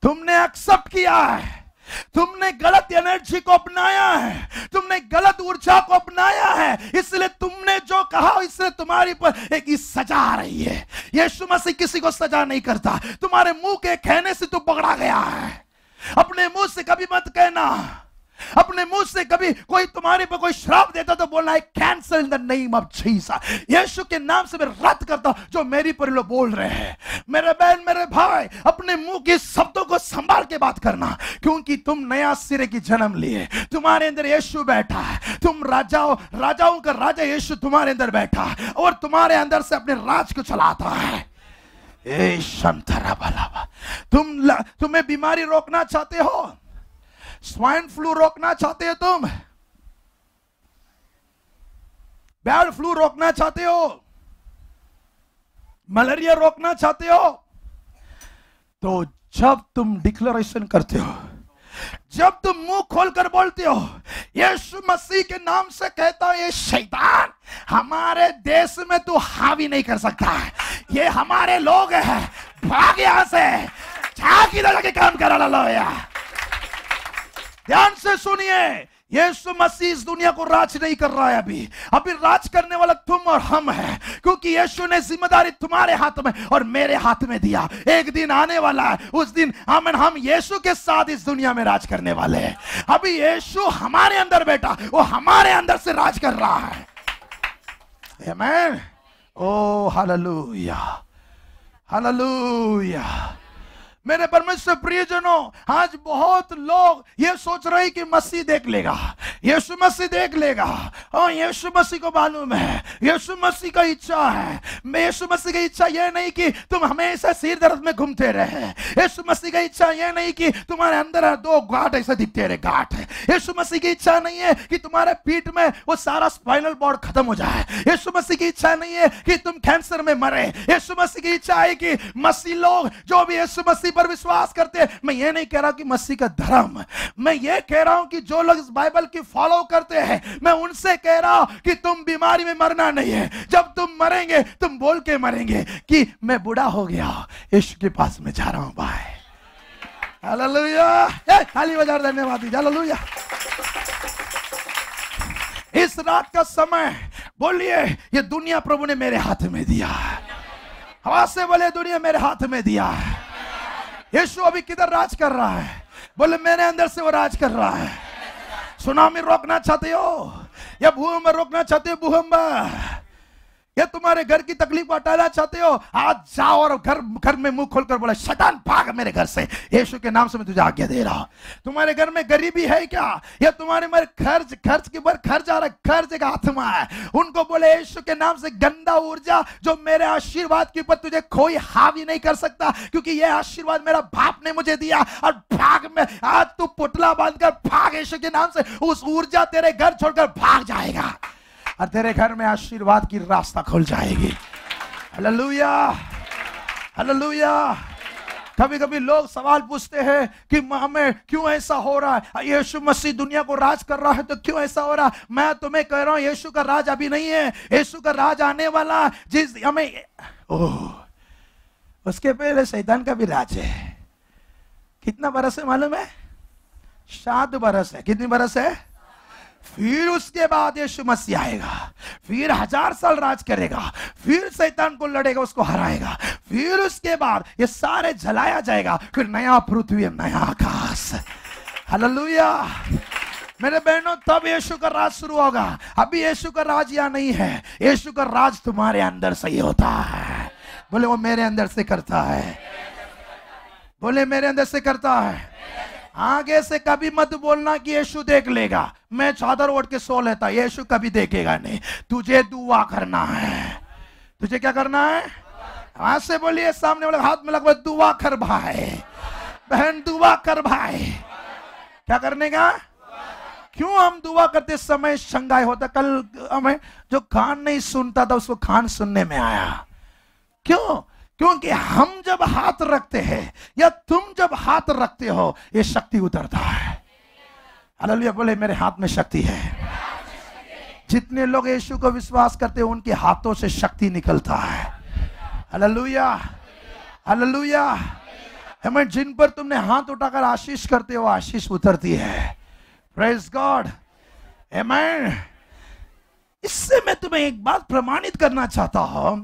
[SPEAKER 1] तुमने एक्सेप्ट किया है, तुमने गलत एनर्जी को अपनाया है, तुमने गलत ऊर्जा को अपनाया है, इसलिए तुमने जो कहा इसलिए तुम्हारी पर एक सजा आ रही है। यीशु मसीह किसी को सजा नहीं करता। तुम्हारे मुंह के कहने से तू पकड़ा गया है। अपने मुंह से कभी मत कहना, अपने मुंह से कभी कोई तुम्हारे पर कोई श्राप देता तो बोलना है, cancel in the name of Jesus, यीशु के नाम से मैं रद्द करता हूं जो मेरी पर लोग बोल रहे हैं। मेरे बहन, मेरे भाई, अपने मुंह के शब्दों को संभाल के बात करना, क्योंकि तुम नया सिरे की जन्म लिए, तुम्हारे अंदर यीशु बैठा है। तुम राजाओं का राजा यीशु तुम्हारे अंदर बैठा है और तुम्हारे अंदर से अपने राज को चलाता है। ए शंतरा बलावा, तुम्हें बीमारी रोकना चाहते हो, स्वाइन फ्लू रोकना चाहते हो, तुम बैड फ्लू रोकना चाहते हो, मलेरिया रोकना चाहते हो, तो जब तुम डिक्लेरेशन करते हो, जब तुम मुंह खोलकर बोलते हो, यीशु मसीह के नाम से कहता हूं, ये शैतान हमारे देश में तू हावी नहीं कर सकता है, ये हमारे लोग हैं, भाग यहां से, जाके जाके काम करा लो। ध्यान से सुनिए, यीशु मसीह इस दुनिया को राज नहीं कर रहा है। अभी राज करने वाला तुम और हम हैं, क्योंकि यीशु ने जिम्मेदारी तुम्हारे हाथ में और मेरे हाथ में दिया। एक दिन आने वाला है, उस दिन हम यीशु के साथ इस दुनिया में राज करने वाले हैं। अभी यीशु हमारे अंदर बैठा, वो हमारे अंदर से राज कर रहा है। आमीन। ओ हालेलुया, हालेलुया। मेरे परमेश्वर प्रियजनों, आज बहुत लोग ये सोच रहे हैं कि मसीह देख लेगा, यीशु मसीह देख लेगा। और यीशु मसीह को मालूम है, यीशु मसीह का इच्छा है, यीशु मसीह की इच्छा यह नहीं कि तुम हमेशा सिर दर्द में घूमते रहे। यीशु मसीह की इच्छा यह नहीं कि तुम्हारे अंदर 2 गांठ ऐसे दिखते रहे, गांठ है। यीशु मसीह की इच्छा नहीं है कि तुम्हारे पीठ में वो सारा स्पाइनल बॉर्ड खत्म हो जाए। यीशु मसीह की इच्छा नहीं है कि तुम कैंसर में मरे। यीशु मसीह की इच्छा है कि मसीह लोग जो भी यीशु मसीह पर विश्वास करते हैं, मैं ये नहीं कह रहा कि मसीह का धर्म, मैं ये कह रहा हूं कि जो लोग इस बाइबल की फॉलो करते हैं, मैं उनसे कह रहा हूं कि तुम बीमारी में मरना नहीं है। जब तुम मरेंगे तुम बोल के मरेंगे कि मैं बूढ़ा हो गया, यीशु के पास में जा रहा हूं। भाई हालेलुया, ताली बजा कर धन्यवाद दीजिए। हालेलुया। इस रात का समय बोलिए, ये दुनिया प्रभु ने मेरे हाथ में दिया है। आवाज से बोले, दुनिया मेरे हाथ में दिया है। यीशु अभी किधर राज कर रहा है? बोले, मेरे अंदर से वो राज कर रहा है। सुनामी रोकना चाहते हो या भूकंप रोकना चाहते हो? भूकंप या तुम्हारे घर की तकलीफ हटाना चाहते हो? आज जाओ और घर में मुंह खोलकर बोला, शैतान भाग मेरे घर से, यीशु के नाम से मैं तुझे आज्ञा दे रहा हूं। तुम्हारे घर में गरीबी है क्या? या तुम्हारे मेरे खर्च के ऊपर खर्च आ रहा है, खर्च एक आत्मा है, उनको बोले यीशु के नाम से गंदा ऊर्जा जो मेरे आशीर्वाद के ऊपर तुझे कोई हावी नहीं कर सकता, क्योंकि यह आशीर्वाद मेरा बाप ने मुझे दिया। और भाग में आज तू पुतला बांधकर भाग यीशु के नाम से, उस ऊर्जा तेरे घर छोड़कर भाग जाएगा और तेरे घर में आशीर्वाद की रास्ता खुल जाएगी। Hallelujah, hallelujah. कभी कभी लोग सवाल पूछते हैं कि हमें क्यों ऐसा हो रहा है? यीशु मसीह दुनिया को राज कर रहा है तो क्यों ऐसा हो रहा है? मैं तुम्हें कह रहा हूं, यीशु का राज अभी नहीं है, यीशु का राज आने वाला। जिस हमें उसके पहले शैतान का भी राज है। कितना बरस है मालूम है? 7 बरस है। कितनी बरस है? फिर उसके बाद यीशु मसीह आएगा, फिर 1000 साल राज करेगा, फिर शैतान को लड़ेगा, उसको हराएगा, फिर उसके बाद ये सारे जलाया जाएगा, फिर नया पृथ्वी, नया आकाश। हालेलुया मेरे बहनों, तब यीशु का राज शुरू होगा। अभी यीशु का राज यहाँ नहीं है। यीशु का राज तुम्हारे अंदर से ही होता है। बोले वो मेरे अंदर से करता है। बोले मेरे अंदर से करता है। आगे से कभी मत बोलना कि यीशु देख लेगा, मैं चादर ओढ़ के सो लेता। यीशु कभी देखेगा नहीं। तुझे दुआ करना है। तुझे क्या करना है? हाथ से बोलिए, सामने वाले हाथ में लगभग दुआ कर भाई, बहन दुआ कर भाई। क्या करने का? क्यों हम दुआ करते समय शंगाई होता? कल हमें जो कान नहीं सुनता था उसको कान सुनने में आया। क्यों? क्योंकि हम जब हाथ रखते हैं या तुम जब हाथ रखते हो ये शक्ति उतरता है। हालेलुया बोले मेरे हाथ में शक्ति है। जितने लोग यीशु को विश्वास करते हैं उनके हाथों से शक्ति निकलता है। Hallelujah hallelujah. हमें जिन पर तुमने हाथ उठाकर आशीष करते हो आशीष उतरती है। प्रेज गॉड आमेन। इससे मैं तुम्हें एक बात प्रमाणित करना चाहता हूं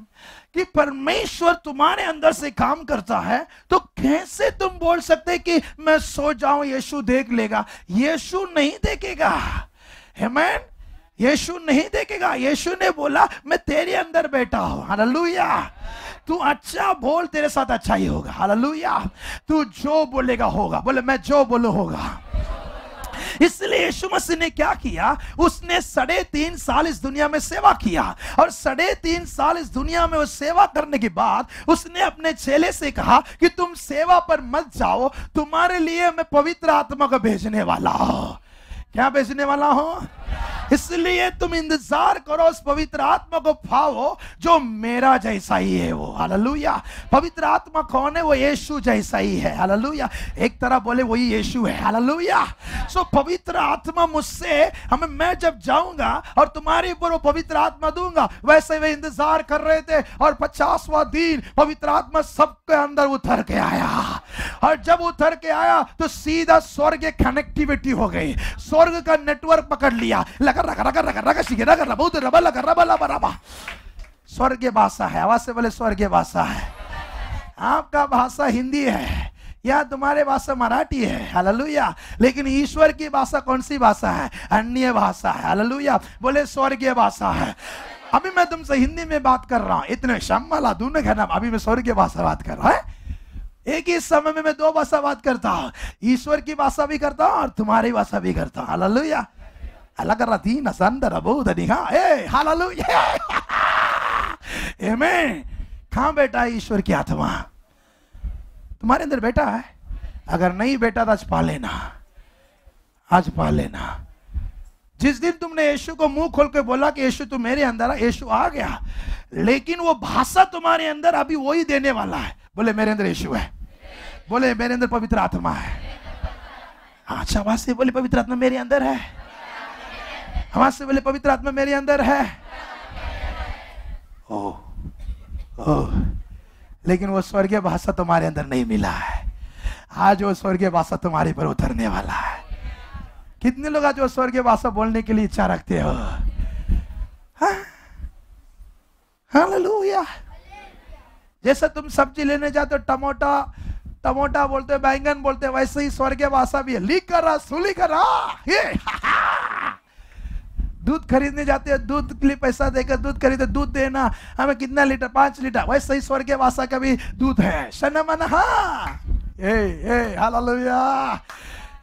[SPEAKER 1] कि परमेश्वर तुम्हारे अंदर से काम करता है, तो कैसे तुम बोल सकते कि मैं सो जाऊं यीशु देख लेगा? यीशु नहीं देखेगा। आमेन। यीशु नहीं देखेगा। यीशु ने बोला मैं तेरे अंदर बैठा हूं। हालेलुया। तू अच्छा बोल, तेरे साथ अच्छा ही होगा। हालेलुया। तू जो बोलेगा होगा। बोले मैं जो बोलूं होगा। इसलिए यीशु मसीह ने क्या किया? उसने 3.5 साल इस दुनिया में सेवा किया, और 3.5 साल इस दुनिया में वो सेवा करने के बाद उसने अपने चेले से कहा कि तुम सेवा पर मत जाओ, तुम्हारे लिए मैं पवित्र आत्मा को भेजने वाला हूं। क्या भेजने वाला हूं? इसलिए तुम इंतजार करो, उस पवित्र आत्मा को पाओ जो मेरा जैसा ही है वो। हालेलुया। पवित्र आत्मा कौन है? वो यीशु जैसा ही है। हालेलुया। एक तरह बोले वही यीशु है। हालेलुया। सो पवित्र आत्मा मुझसे मैं जब जाऊंगा और तुम्हारे ऊपर वो पवित्र आत्मा दूंगा, वैसे वे इंतजार कर रहे थे, और 50वां दिन पवित्र आत्मा सबके अंदर उतर के आया, और जब उतर के आया तो सीधा स्वर्ग कनेक्टिविटी हो गई, स्वर्ग का नेटवर्क पकड़ लिया। स्वर्गीय भाषा है। आवाज से बोले स्वर्गीय भाषा है। आपका भाषा हिंदी है या तुम्हारे भाषा मराठी है। हालेलुया। लेकिन ईश्वर की भाषा कौन सी भाषा है? अन्य भाषा है। हालेलुया। बोले स्वर्गीय भाषा है। अभी मैं तुमसे हिंदी में बात कर रहा हूं, इतने शम्माला दूने का नाम, अभी मैं स्वर्गीय भाषा बात कर रहा हूं। एक ही समय में मैं 2 भाषा बात करता हूं, ईश्वर की भाषा भी करता हूं और तुम्हारी भाषा भी करता हूं। हालेलुया। अलग रती नसंदर बोधनिहा ए हालेलुया। आमेन। कहां बैठा है ईश्वर की आत्मा? तुम्हारे अंदर बैठा है। अगर नहीं बैठा तो आज पा लेना, आज पा लेना। जिस दिन तुमने यीशु को मुंह खोल के बोला कि यीशु तू मेरे अंदर है, यीशु आ गया, लेकिन वो भाषा तुम्हारे अंदर अभी वही देने वाला है। बोले मेरे अंदर यीशु है। बोले मेरे अंदर पवित्र आत्मा है। अच्छा आवाज से बोले पवित्र आत्मा मेरे अंदर है। आवाज से बोले पवित्र आत्मा मेरे अंदर है। ओह लेकिन वो स्वर्गीय भाषा तुम्हारे अंदर नहीं मिला है। आज वो स्वर्गीय भाषा तुम्हारे पर उतरने वाला है। कितने लोग आज वो स्वर्गीय भाषा बोलने के लिए इच्छा रखते हो? हालेलुया। जैसे तुम सब्जी लेने जाते हो, टमोटा बोलते हो, बैंगन बोलते हो, वैसे ही स्वर्गीय भाषा भी है। लिख करा सुली करा। दूध खरीदने जाते हैं, दूध के लिए पैसा देकर दूध खरीदे, दूध देना हमें कितना लीटर? 5 लीटर। वैसे ही स्वर्गीय भाषा का भी दूध है। शनमन हालेलुया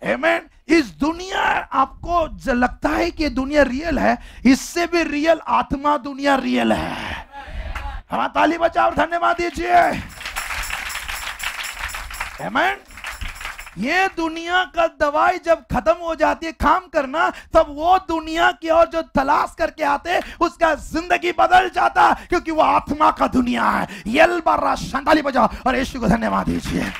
[SPEAKER 1] आमेन। इस दुनिया, आपको लगता है कि दुनिया रियल है, इससे भी रियल आत्मा दुनिया रियल है। हमारा ताली बजाओ और धन्यवाद दीजिए। आमेन। ये दुनिया का दवाई जब खत्म हो जाती है काम करना, तब वो दुनिया की और जो तलाश करके आते उसका जिंदगी बदल जाता, क्योंकि वो आत्मा का दुनिया है। यल बारा ताली बजाओ और यीशु को धन्यवाद दीजिए।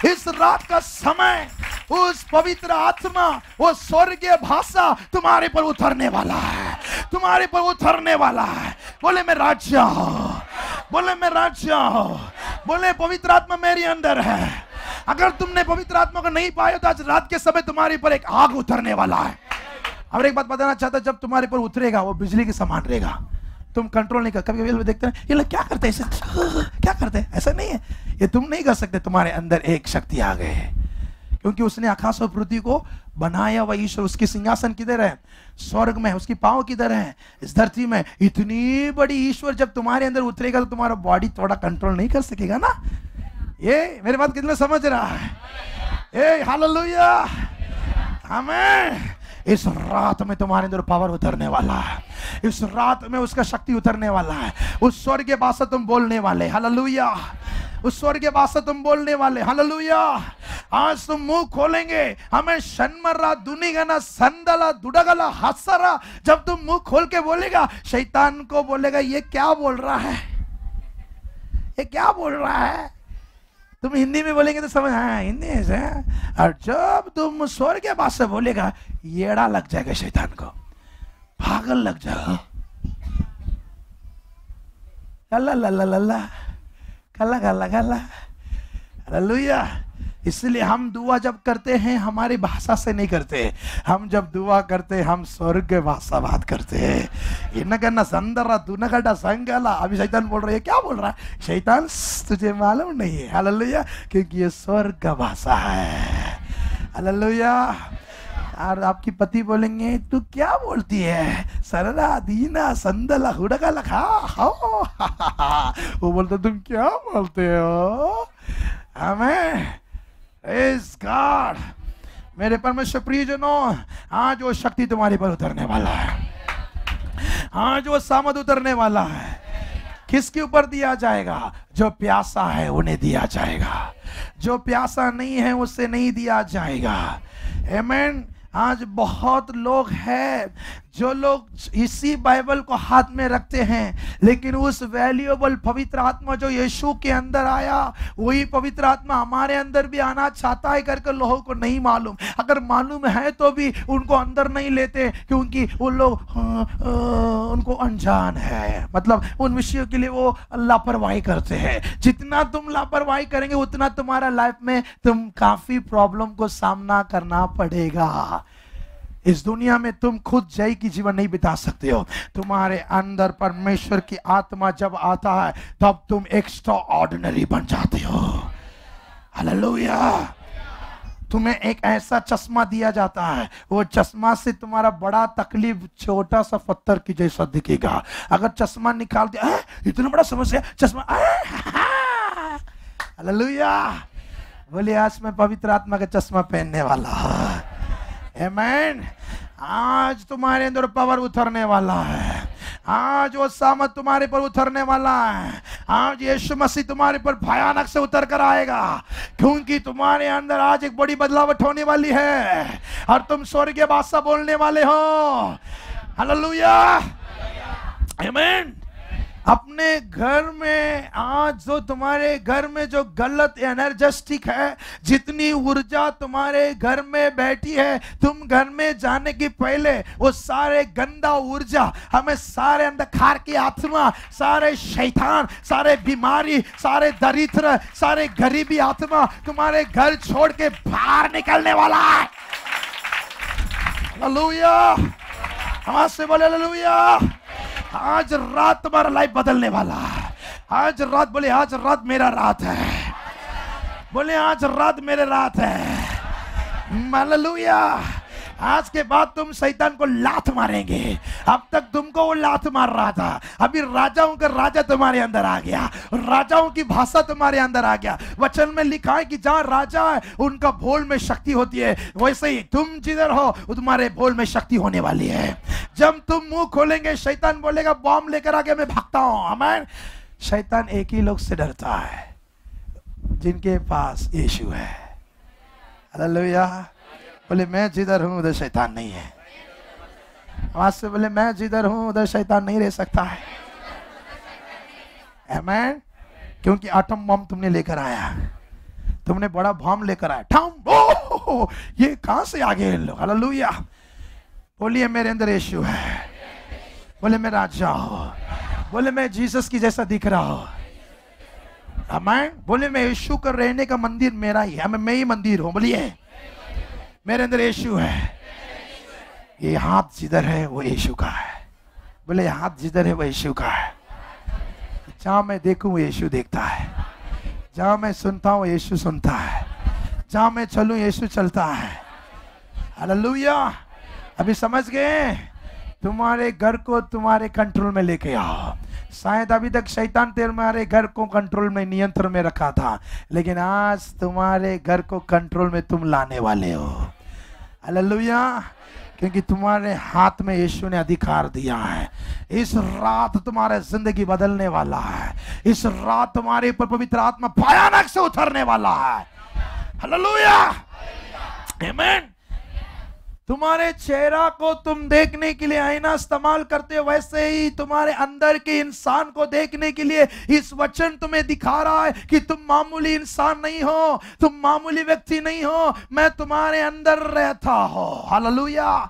[SPEAKER 1] इस रात का समय उस पवित्र आत्मा, वो स्वर्गीय भाषा तुम्हारे पर उतरने वाला है, तुम्हारे पर उतरने वाला है। बोले मैं राज्य हूं, बोले मैं राज्य हूं। बोले पवित्र आत्मा मेरे अंदर है। अगर तुमने पवित्र आत्मा को नहीं पाया तो आज रात के समय तुम्हारे ऊपर एक आग उतरने वाला है। और एक बात बताना चाहता, जब तुम्हारे ऊपर उतरेगा वो बिजली के समान रहेगा, तुम कंट्रोल नहीं कर। कभी कभी देखते हैं ये लोग क्या करते हैं, क्या करते हैं, ऐसा नहीं है, ये तुम नहीं कर सकते। तुम्हारे अंदर एक शक्ति आ गई है, क्योंकि उसने आकाश और पृथ्वी को बनाया हुआ ईश्वर। उसकी सिंहासन किधर है? स्वर्ग में। उसकी पांव किधर है? इस धरती में। इतनी बड़ी ईश्वर जब तुम्हारे अंदर उतरेगा तो तुम्हारा बॉडी थोड़ा कंट्रोल नहीं कर सकेगा ना। ये मेरी बात कितना समझ रहा है? ए हालेलुया, आमीन। इस रात में तुम्हारे अंदर पावर उतरने वाला है, इस रात में उसका शक्ति उतरने वाला है। उस स्वर्गीय भाषा तुम बोलने वाले, हालेलुया। उस स्वर्गीय भाषा तुम बोलने वाले, हालेलुया। आज तुम मुंह खोलेंगे, हमें शन्मरा दुनिगना संदला दुडगला हसरा। जब तुम मुंह खोल के बोलेगा, शैतान को बोलेगा ये क्या बोल रहा है, ये क्या बोल रहा है। तुम हिंदी में बोलेंगे तो समझ, हाँ हिंदी से। और जब तुम स्वर्गीय भाषा बोलेगा, येड़ा लग जाएगा शैतान को, पागल लग जाएगा। कल्ला लल्ला लल्ला कल्ला कल्ला कल्ला, हालेलुया। इसलिए हम दुआ जब करते हैं हमारी भाषा से नहीं करते, हम जब दुआ करते हैं हम स्वर्ग भाषा बात करते हैं। इनका संदरा दुनगड़ा संगला। अभी शैतान बोल रहा है, क्या बोल रहा है शैतान, तुझे मालूम नहीं है, हालेलुया, क्योंकि ये स्वर्ग का भाषा है, हालेलुया। और आपकी पति बोलेंगे तू क्या बोलती है, सरला दीना संदला हुड़का लखा हो। वो बोलते तुम क्या बोलते हो, हमें। Praise God। मेरे परमेश्वर प्रियजनों, आज वो शक्ति तुम्हारे पर उतरने वाला है, आज वो सामर्थ उतरने वाला है। किसके ऊपर दिया जाएगा? जो प्यासा है उन्हें दिया जाएगा, जो प्यासा नहीं है उससे नहीं दिया जाएगा। आमीन। आज बहुत लोग हैं जो लोग इसी बाइबल को हाथ में रखते हैं, लेकिन उस वैल्यूएबल पवित्र आत्मा जो यीशु के अंदर आया, वही पवित्र आत्मा हमारे अंदर भी आना चाहता है करके लोगों को नहीं मालूम। अगर मालूम है तो भी उनको अंदर नहीं लेते, क्योंकि वो लोग उनको अनजान है, मतलब उन विषयों के लिए वो लापरवाही करते हैं। जितना तुम लापरवाही करेंगे उतना तुम्हारा लाइफ में तुम काफी प्रॉब्लम को सामना करना पड़ेगा। इस दुनिया में तुम खुद जय की जीवन नहीं बिता सकते हो। तुम्हारे अंदर परमेश्वर की आत्मा जब आता है तब तुम एक्स्ट्रा ऑर्डिनरी बन जाते हो, हालेलुया। तुम्हें एक ऐसा चश्मा दिया जाता है, वो चश्मा से तुम्हारा बड़ा तकलीफ छोटा सा पत्थर की जैसा दिखेगा। अगर चश्मा निकाल दिया, इतना बड़ा समस्या, चश्मा, हालेलुया। बोले आज मैं पवित्र आत्मा का चश्मा पहनने वाला, आमीन। आज तुम्हारे अंदर पावर उतरने वाला है, आज वो सामर्थ तुम्हारे पर उतरने वाला है। आज यीशु मसीह तुम्हारे पर भयानक से उतर कर आएगा, क्योंकि तुम्हारे अंदर आज एक बड़ी बदलावट होने वाली है और तुम स्वर्गीय भाषा बोलने वाले हो, हालेलुया, आमीन। अपने घर में आज जो तुम्हारे घर में जो गलत एनर्जेटिक है, जितनी ऊर्जा तुम्हारे घर में बैठी है, तुम घर में जाने की पहले वो सारे गंदा ऊर्जा, हमें सारे अंधकार की आत्मा, सारे शैतान, सारे बीमारी, सारे दरिद्र, सारे गरीबी आत्मा तुम्हारे घर छोड़ के बाहर निकलने वाला है, हालेलुया। आवाज से बोले हालेलुया। आज रात तुम्हारा लाइफ बदलने वाला है। आज रात, बोले आज रात मेरा रात है, बोले आज रात मेरे रात है, हालेलुया। आज के बाद तुम शैतान को लात मारेंगे। अब तक तुमको वो लात मार रहा था, अभी राजाओं का राजा तुम्हारे अंदर आ गया, राजाओं की भाषा तुम्हारे अंदर आ गया। वचन में लिखा है कि जहां राजा है उनका बोल में शक्ति होती है, वैसे ही तुम जिधर हो तुम्हारे बोल में शक्ति होने वाली है। जब तुम मुंह खोलेंगे शैतान बोलेगा बॉम्ब लेकर आके मैं भागता हूं, आमीन। शैतान एक ही लोग से डरता है, जिनके पास यीशु है, हालेलुया। बोले मैं जिधर हूं उधर शैतान नहीं है। आवाज से बोले मैं जिधर हूं उधर शैतान नहीं रह सकता है, आमीन। क्योंकि आटम बम तुमने लेकर आया, तुमने बड़ा बम लेकर आया, ठम, ये कहां से आ गए लोग, हालेलुया। बोलिए मेरे अंदर यीशु है, बोले मैं राजा हूं, बोले मैं जीसस की जैसा दिख रहा हूं, आमीन। बोले मैं यीशु का रहने का मंदिर मेरा ही है, मैं ही मंदिर हूं। बोलिए मेरे अंदर यीशु है। ये हाथ जिधर है वो यीशु का है। बोले हाथ जिधर है वो यीशु का है। जहां मैं देखूं वो यीशु देखता है, जहां मैं सुनता हूं यीशु सुनता है, जहां मैं चलूं यीशु चलता है। हालेलुया। अभी समझ गए? तुम्हारे घर को तुम्हारे कंट्रोल में लेके आओ। शायद अभी तक शैतान तुम्हारे घर को कंट्रोल में, नियंत्रण में रखा था, लेकिन आज तुम्हारे घर को कंट्रोल में तुम लाने वाले हो। हालेलुया। क्योंकि तुम्हारे हाथ में यीशु ने अधिकार दिया है। इस रात तुम्हारा जिंदगी बदलने वाला है। इस रात तुम्हारे ऊपर पवित्र आत्मा भयानक से उतरने वाला है। हालेलुया, आमीन। तुम्हारे चेहरा को तुम देखने के लिए आईना इस्तेमाल करते हो, वैसे ही तुम्हारे अंदर के इंसान को देखने के लिए इस वचन तुम्हें दिखा रहा है कि तुम मामूली इंसान नहीं हो, तुम मामूली व्यक्ति नहीं हो, मैं तुम्हारे अंदर रहता हो। हालेलुया।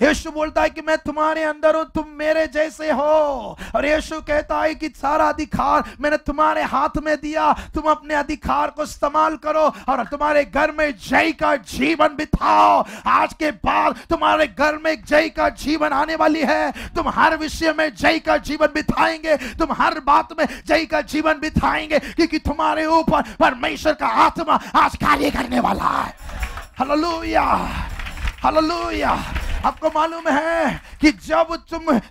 [SPEAKER 1] यीशु बोलता है कि मैं तुम्हारे अंदर हूं, तुम मेरे जैसे हो। और यीशु कहता है कि सारा अधिकार मैंने तुम्हारे हाथ में दिया, तुम अपने अधिकार को इस्तेमाल करो और तुम्हारे घर में जय का जीवन बिताओ। आज के बाद तुम्हारे घर में जय का जीवन आने वाली है। तुम हर विषय में जय का जीवन बिताएंगे, तुम हर बात में जय का जीवन बिताएंगे, क्योंकि तुम्हारे ऊपर परमेश्वर का आत्मा आज कार्य करने वाला है। Hallelujah, hallelujah. आपको मालूम है कि जब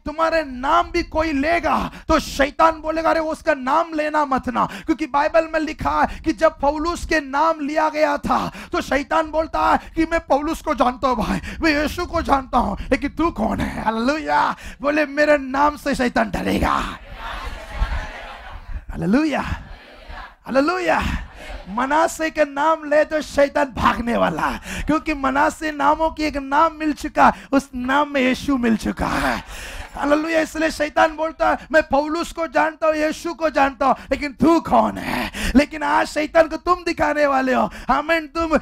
[SPEAKER 1] तुम्हारे नाम भी कोई लेगा तो शैतान बोलेगा अरे उसका नाम लेना मत ना, क्योंकि बाइबल में लिखा है कि जब पौलुस के नाम लिया गया था तो शैतान बोलता है कि मैं पौलुस को जानता हूं भाई, मैं यीशु को जानता हूं, लेकिन तू कौन है? हालेलुया। बोले मेरे नाम से शैतान डरेगा। Hallelujah, hallelujah. मनासे के नाम ले तो शैतान भागने वाला है, क्योंकि मनासे नामों की एक नाम मिल चुका, उस नाम में यीशु मिल चुका है। हालेलुया। इसलिए शैतान बोलता है मैं पौलुस को जानता हूं, यीशु को जानता हूं, लेकिन तू कौन है? लेकिन आज शैतान को तुम दिखाने वाले हो। आमीन। तुम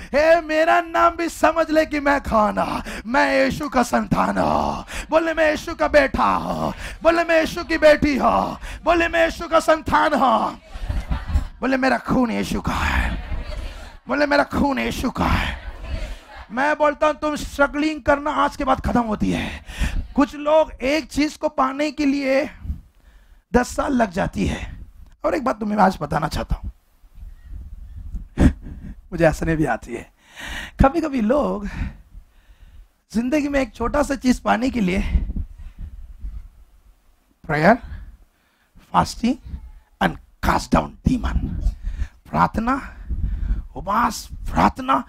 [SPEAKER 1] मेरा नाम भी समझ ले कि मैं कौन हूं। मैं यीशु का संतान हूं। बोले मैं यीशु का बेटा हूं। बोले मैं यीशु की बेटी हूं। बोले मैं यीशु का संतान हूं। बोले मेरा खून यीशु का है। बोले मेरा खून यीशु का है। मैं बोलता हूं तुम स्ट्रगलिंग करना आज के बाद खत्म होती है। कुछ लोग एक चीज को पाने के लिए 10 साल लग जाती है। और एक बात तुम्हें आज बताना चाहता हूं, मुझे हंसने भी आती है। कभी कभी लोग जिंदगी में एक छोटा सा चीज पाने के लिए prayer, fasting and cast down demon, प्रार्थना, उपवास, प्रार्थना,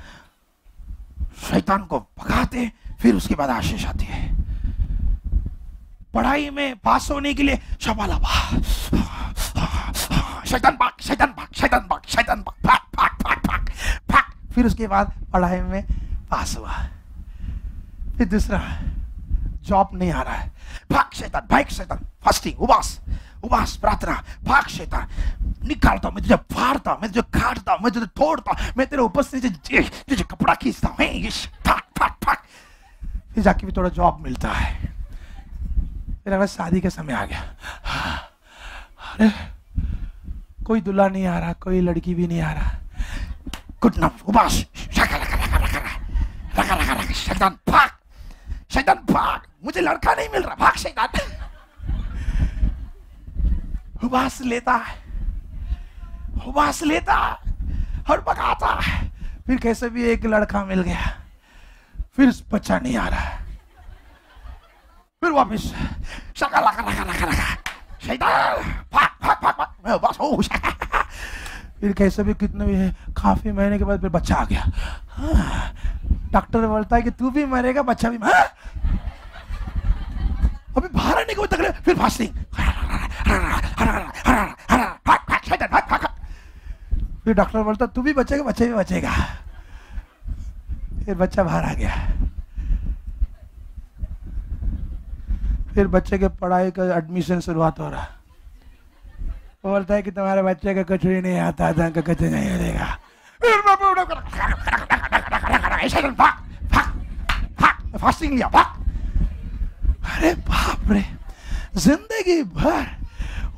[SPEAKER 1] शैतान को भगाते, फिर उसके बाद आशीष आती है। पढ़ाई में पास होने के लिए शबाला शैतान भाग, शैतान भाग, शैतान भाग, शैतान भाग, भाग भाग भाग भाग भाग, फिर उसके बाद पढ़ाई में पास हुआ। फिर दूसरा जॉब नहीं आ रहा है, भाग शैतान, भाग शैतान, फास्टिंग, उपवास, उपवास, प्रार्थना, भाग शैतान, निकालता हूं मैं तुझे, फाड़ता हूं मैं तुझे, काटता हूं मैं तुझे, तोड़ता हूं मैं तेरे ऊपर से तुझे कपड़ा खींचता हूं, भाग भाग भाग। फिर जाके भी थोड़ा जॉब मिलता है। फिर अगर शादी का समय आ गया, अरे कोई दूल्हा नहीं आ रहा, कोई लड़की भी नहीं आ रहा, घुटना उपवास, शैतान भाग, शैतान भाग, मुझे लड़का नहीं मिल रहा, भाग शैतान। उपवास लेता है, उपवास लेता और भगाता है। फिर कैसे भी एक लड़का मिल गया, फिर बच्चा नहीं आ रहा, फिर वापिस शैतान भाग भाग भाग भाग, मैं उपवास हूं। फिर कैसे भी कितने भी काफी महीने के बाद फिर बच्चा आ गया। डॉक्टर बोलता है कि तू भी मरेगा, बच्चा भी अभी बाहर आने को तक, फिर फास्टिंग, फिर डॉक्टर बोलता तू भी बचेगा, बच्चा भी बचेगा। फिर बच्चा बाहर आ गया। फिर बच्चे के पढ़ाई का एडमिशन शुरुआत हो रहा। वो बोलता है कि तुम्हारे बच्चे का कुछ भी नहीं आता, का कुछ नहीं मिलेगा। फास्टिंग लिया, भाग। अरे बाप रे, जिंदगी भर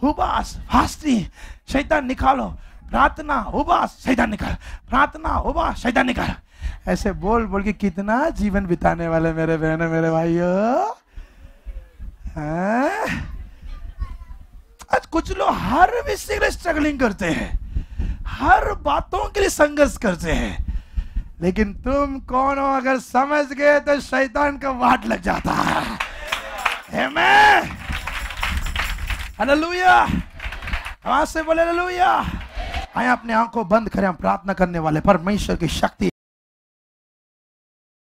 [SPEAKER 1] उपवास, फास्टिंग, शैतान निकालो, प्रार्थना होगा शैतान निकाल, प्रार्थना होगा शैतान निकाल। ऐसे बोल बोल के कितना जीवन बिताने वाले मेरे बहनों मेरे भाइयों। आज कुछ लोग हर विषय के लिए स्ट्रगलिंग करते हैं, हर बातों के लिए संघर्ष करते हैं, लेकिन तुम कौन हो अगर समझ गए तो शैतान का वाट लग जाता है। आमीन, हालेलुया, आवाज से बोले हालेलुया। आए अपने आंखों बंद करें, हम प्रार्थना करने वाले परमेश्वर की शक्ति